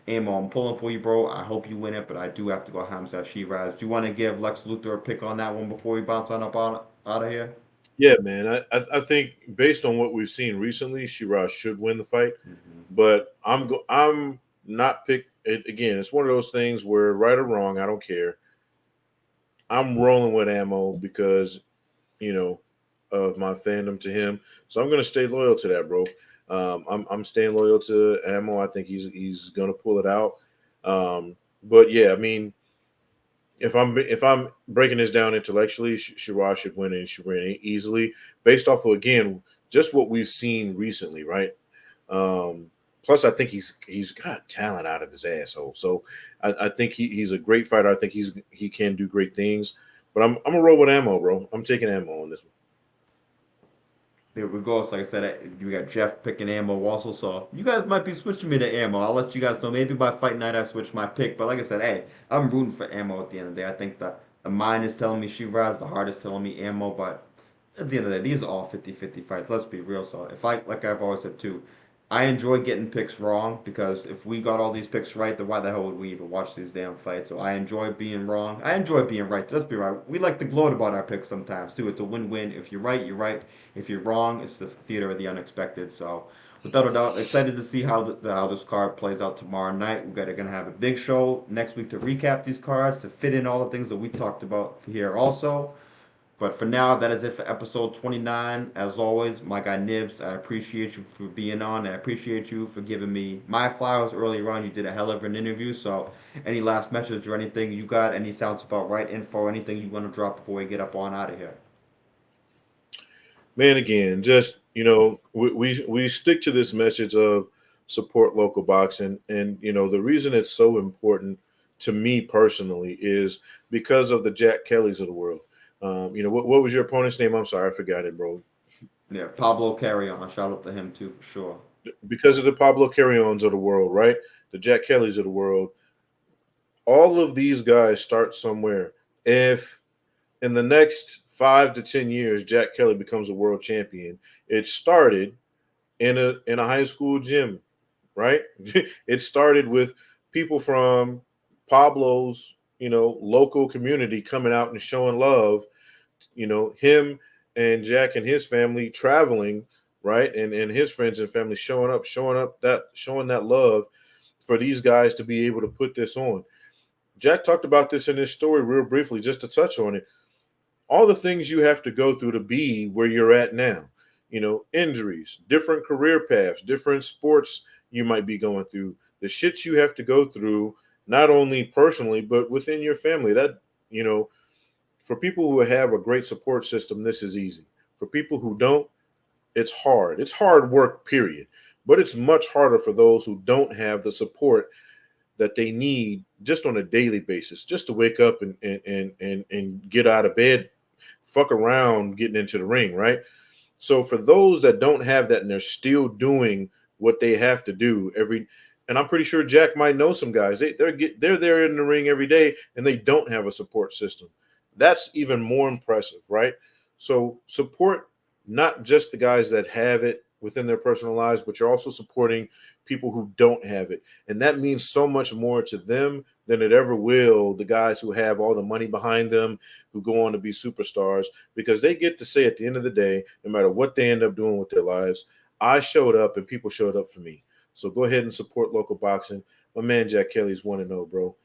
Ambo, I'm pulling for you, bro. I hope you win it, but I do have to go Hamza Shiraz. Do you want to give Lex Luthor a pick on that one before we bounce on up out of here? Yeah, man. I think based on what we've seen recently, Shiraz should win the fight. Mm-hmm. But I'm not pick again, it's one of those things where right or wrong, I don't care. I'm rolling with ammo because you know of my fandom to him, so I'm gonna stay loyal to that, bro. I'm staying loyal to ammo. I think he's gonna pull it out. But yeah, I mean, if I'm breaking this down intellectually, Shiraz should win and should win easily based off of again just what we've seen recently, right? Um, Plus, I think he's got talent out of his asshole. So I think he's a great fighter. I think he can do great things. But I'm a roll with ammo, bro. I'm taking ammo on this one. There we go. So like I said, you got Jeff picking ammo also. So you guys might be switching me to ammo. I'll let you guys know. Maybe by fight night I switch my pick. But like I said, hey, I'm rooting for ammo at the end of the day. I think the mind is telling me Shiraz, the heart is telling me ammo. But at the end of the day, these are all 50-50 fights. Let's be real. So if I, like I've always said too, I enjoy getting picks wrong because if we got all these picks right, then why the hell would we even watch these damn fights? So I enjoy being wrong. I enjoy being right. Let's be right. We like to gloat about our picks sometimes too. It's a win-win. If you're right, you're right. If you're wrong, it's the theater of the unexpected. So without a doubt, excited to see how this card plays out tomorrow night. We're gonna have a big show next week to recap these cards to fit in all the things that we talked about here also. But for now, that is it for episode 29. As always, my guy Nibs, I appreciate you for being on. I appreciate you for giving me my flowers earlier on. You did a hell of an interview. So, any last message or anything you got? Any sounds about right info? Anything you want to drop before we get up on out of here? Man, again, just we stick to this message of support local boxing, and the reason it's so important to me personally is because of the Jack Kellys of the world. What was your opponent's name? I'm sorry, I forgot it, bro. Yeah, Pablo Carry on. Shout out to him too for sure. Because of the Pablo Carrions of the world, right? The Jack Kellys of the world. All of these guys start somewhere. If in the next 5 to 10 years Jack Kelly becomes a world champion, it started in a high school gym, right? It started with people from Pablo's, local community coming out and showing love, him and Jack and his family traveling, right? And his friends and family showing that love for these guys to be able to put this on. Jack talked about this in his story real briefly, just to touch on it. All the things you have to go through to be where you're at now, injuries, different career paths, different sports you might be going through, the shit you have to go through, not only personally, but within your family. That, you know, for people who have a great support system, this is easy. For people who don't, it's hard. It's hard work, period. But it's much harder for those who don't have the support that they need just on a daily basis, just to wake up and get out of bed, fuck around getting into the ring, right? So for those that don't have that and they're still doing what they have to do every, and I'm pretty sure Jack might know some guys. They're there in the ring every day and they don't have a support system. That's even more impressive, right? So support not just the guys that have it within their personal lives, but you're also supporting people who don't have it. And that means so much more to them than it ever will the guys who have all the money behind them, who go on to be superstars, because they get to say at the end of the day, no matter what they end up doing with their lives, I showed up and people showed up for me. So go ahead and support local boxing. My man Jack Kelly's 1-0, bro.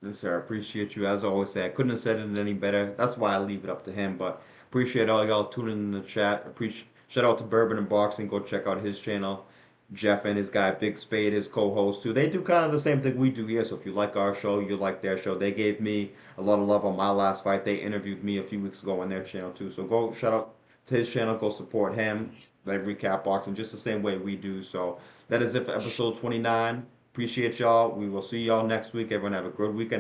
Yes, sir. I appreciate you. As I always say, I couldn't have said it any better. That's why I leave it up to him. But appreciate all y'all tuning in the chat. Appreciate shout out to Bourbon and Boxing. Go check out his channel. Jeff and his guy Big Spade, his co-host too. They do kind of the same thing we do here. So if you like our show, you like their show. They gave me a lot of love on my last fight. They interviewed me a few weeks ago on their channel too. So go shout out to his channel. Go support him. They recap boxing just the same way we do. So that is it for episode 29. Appreciate y'all. We will see y'all next week. Everyone have a good weekend.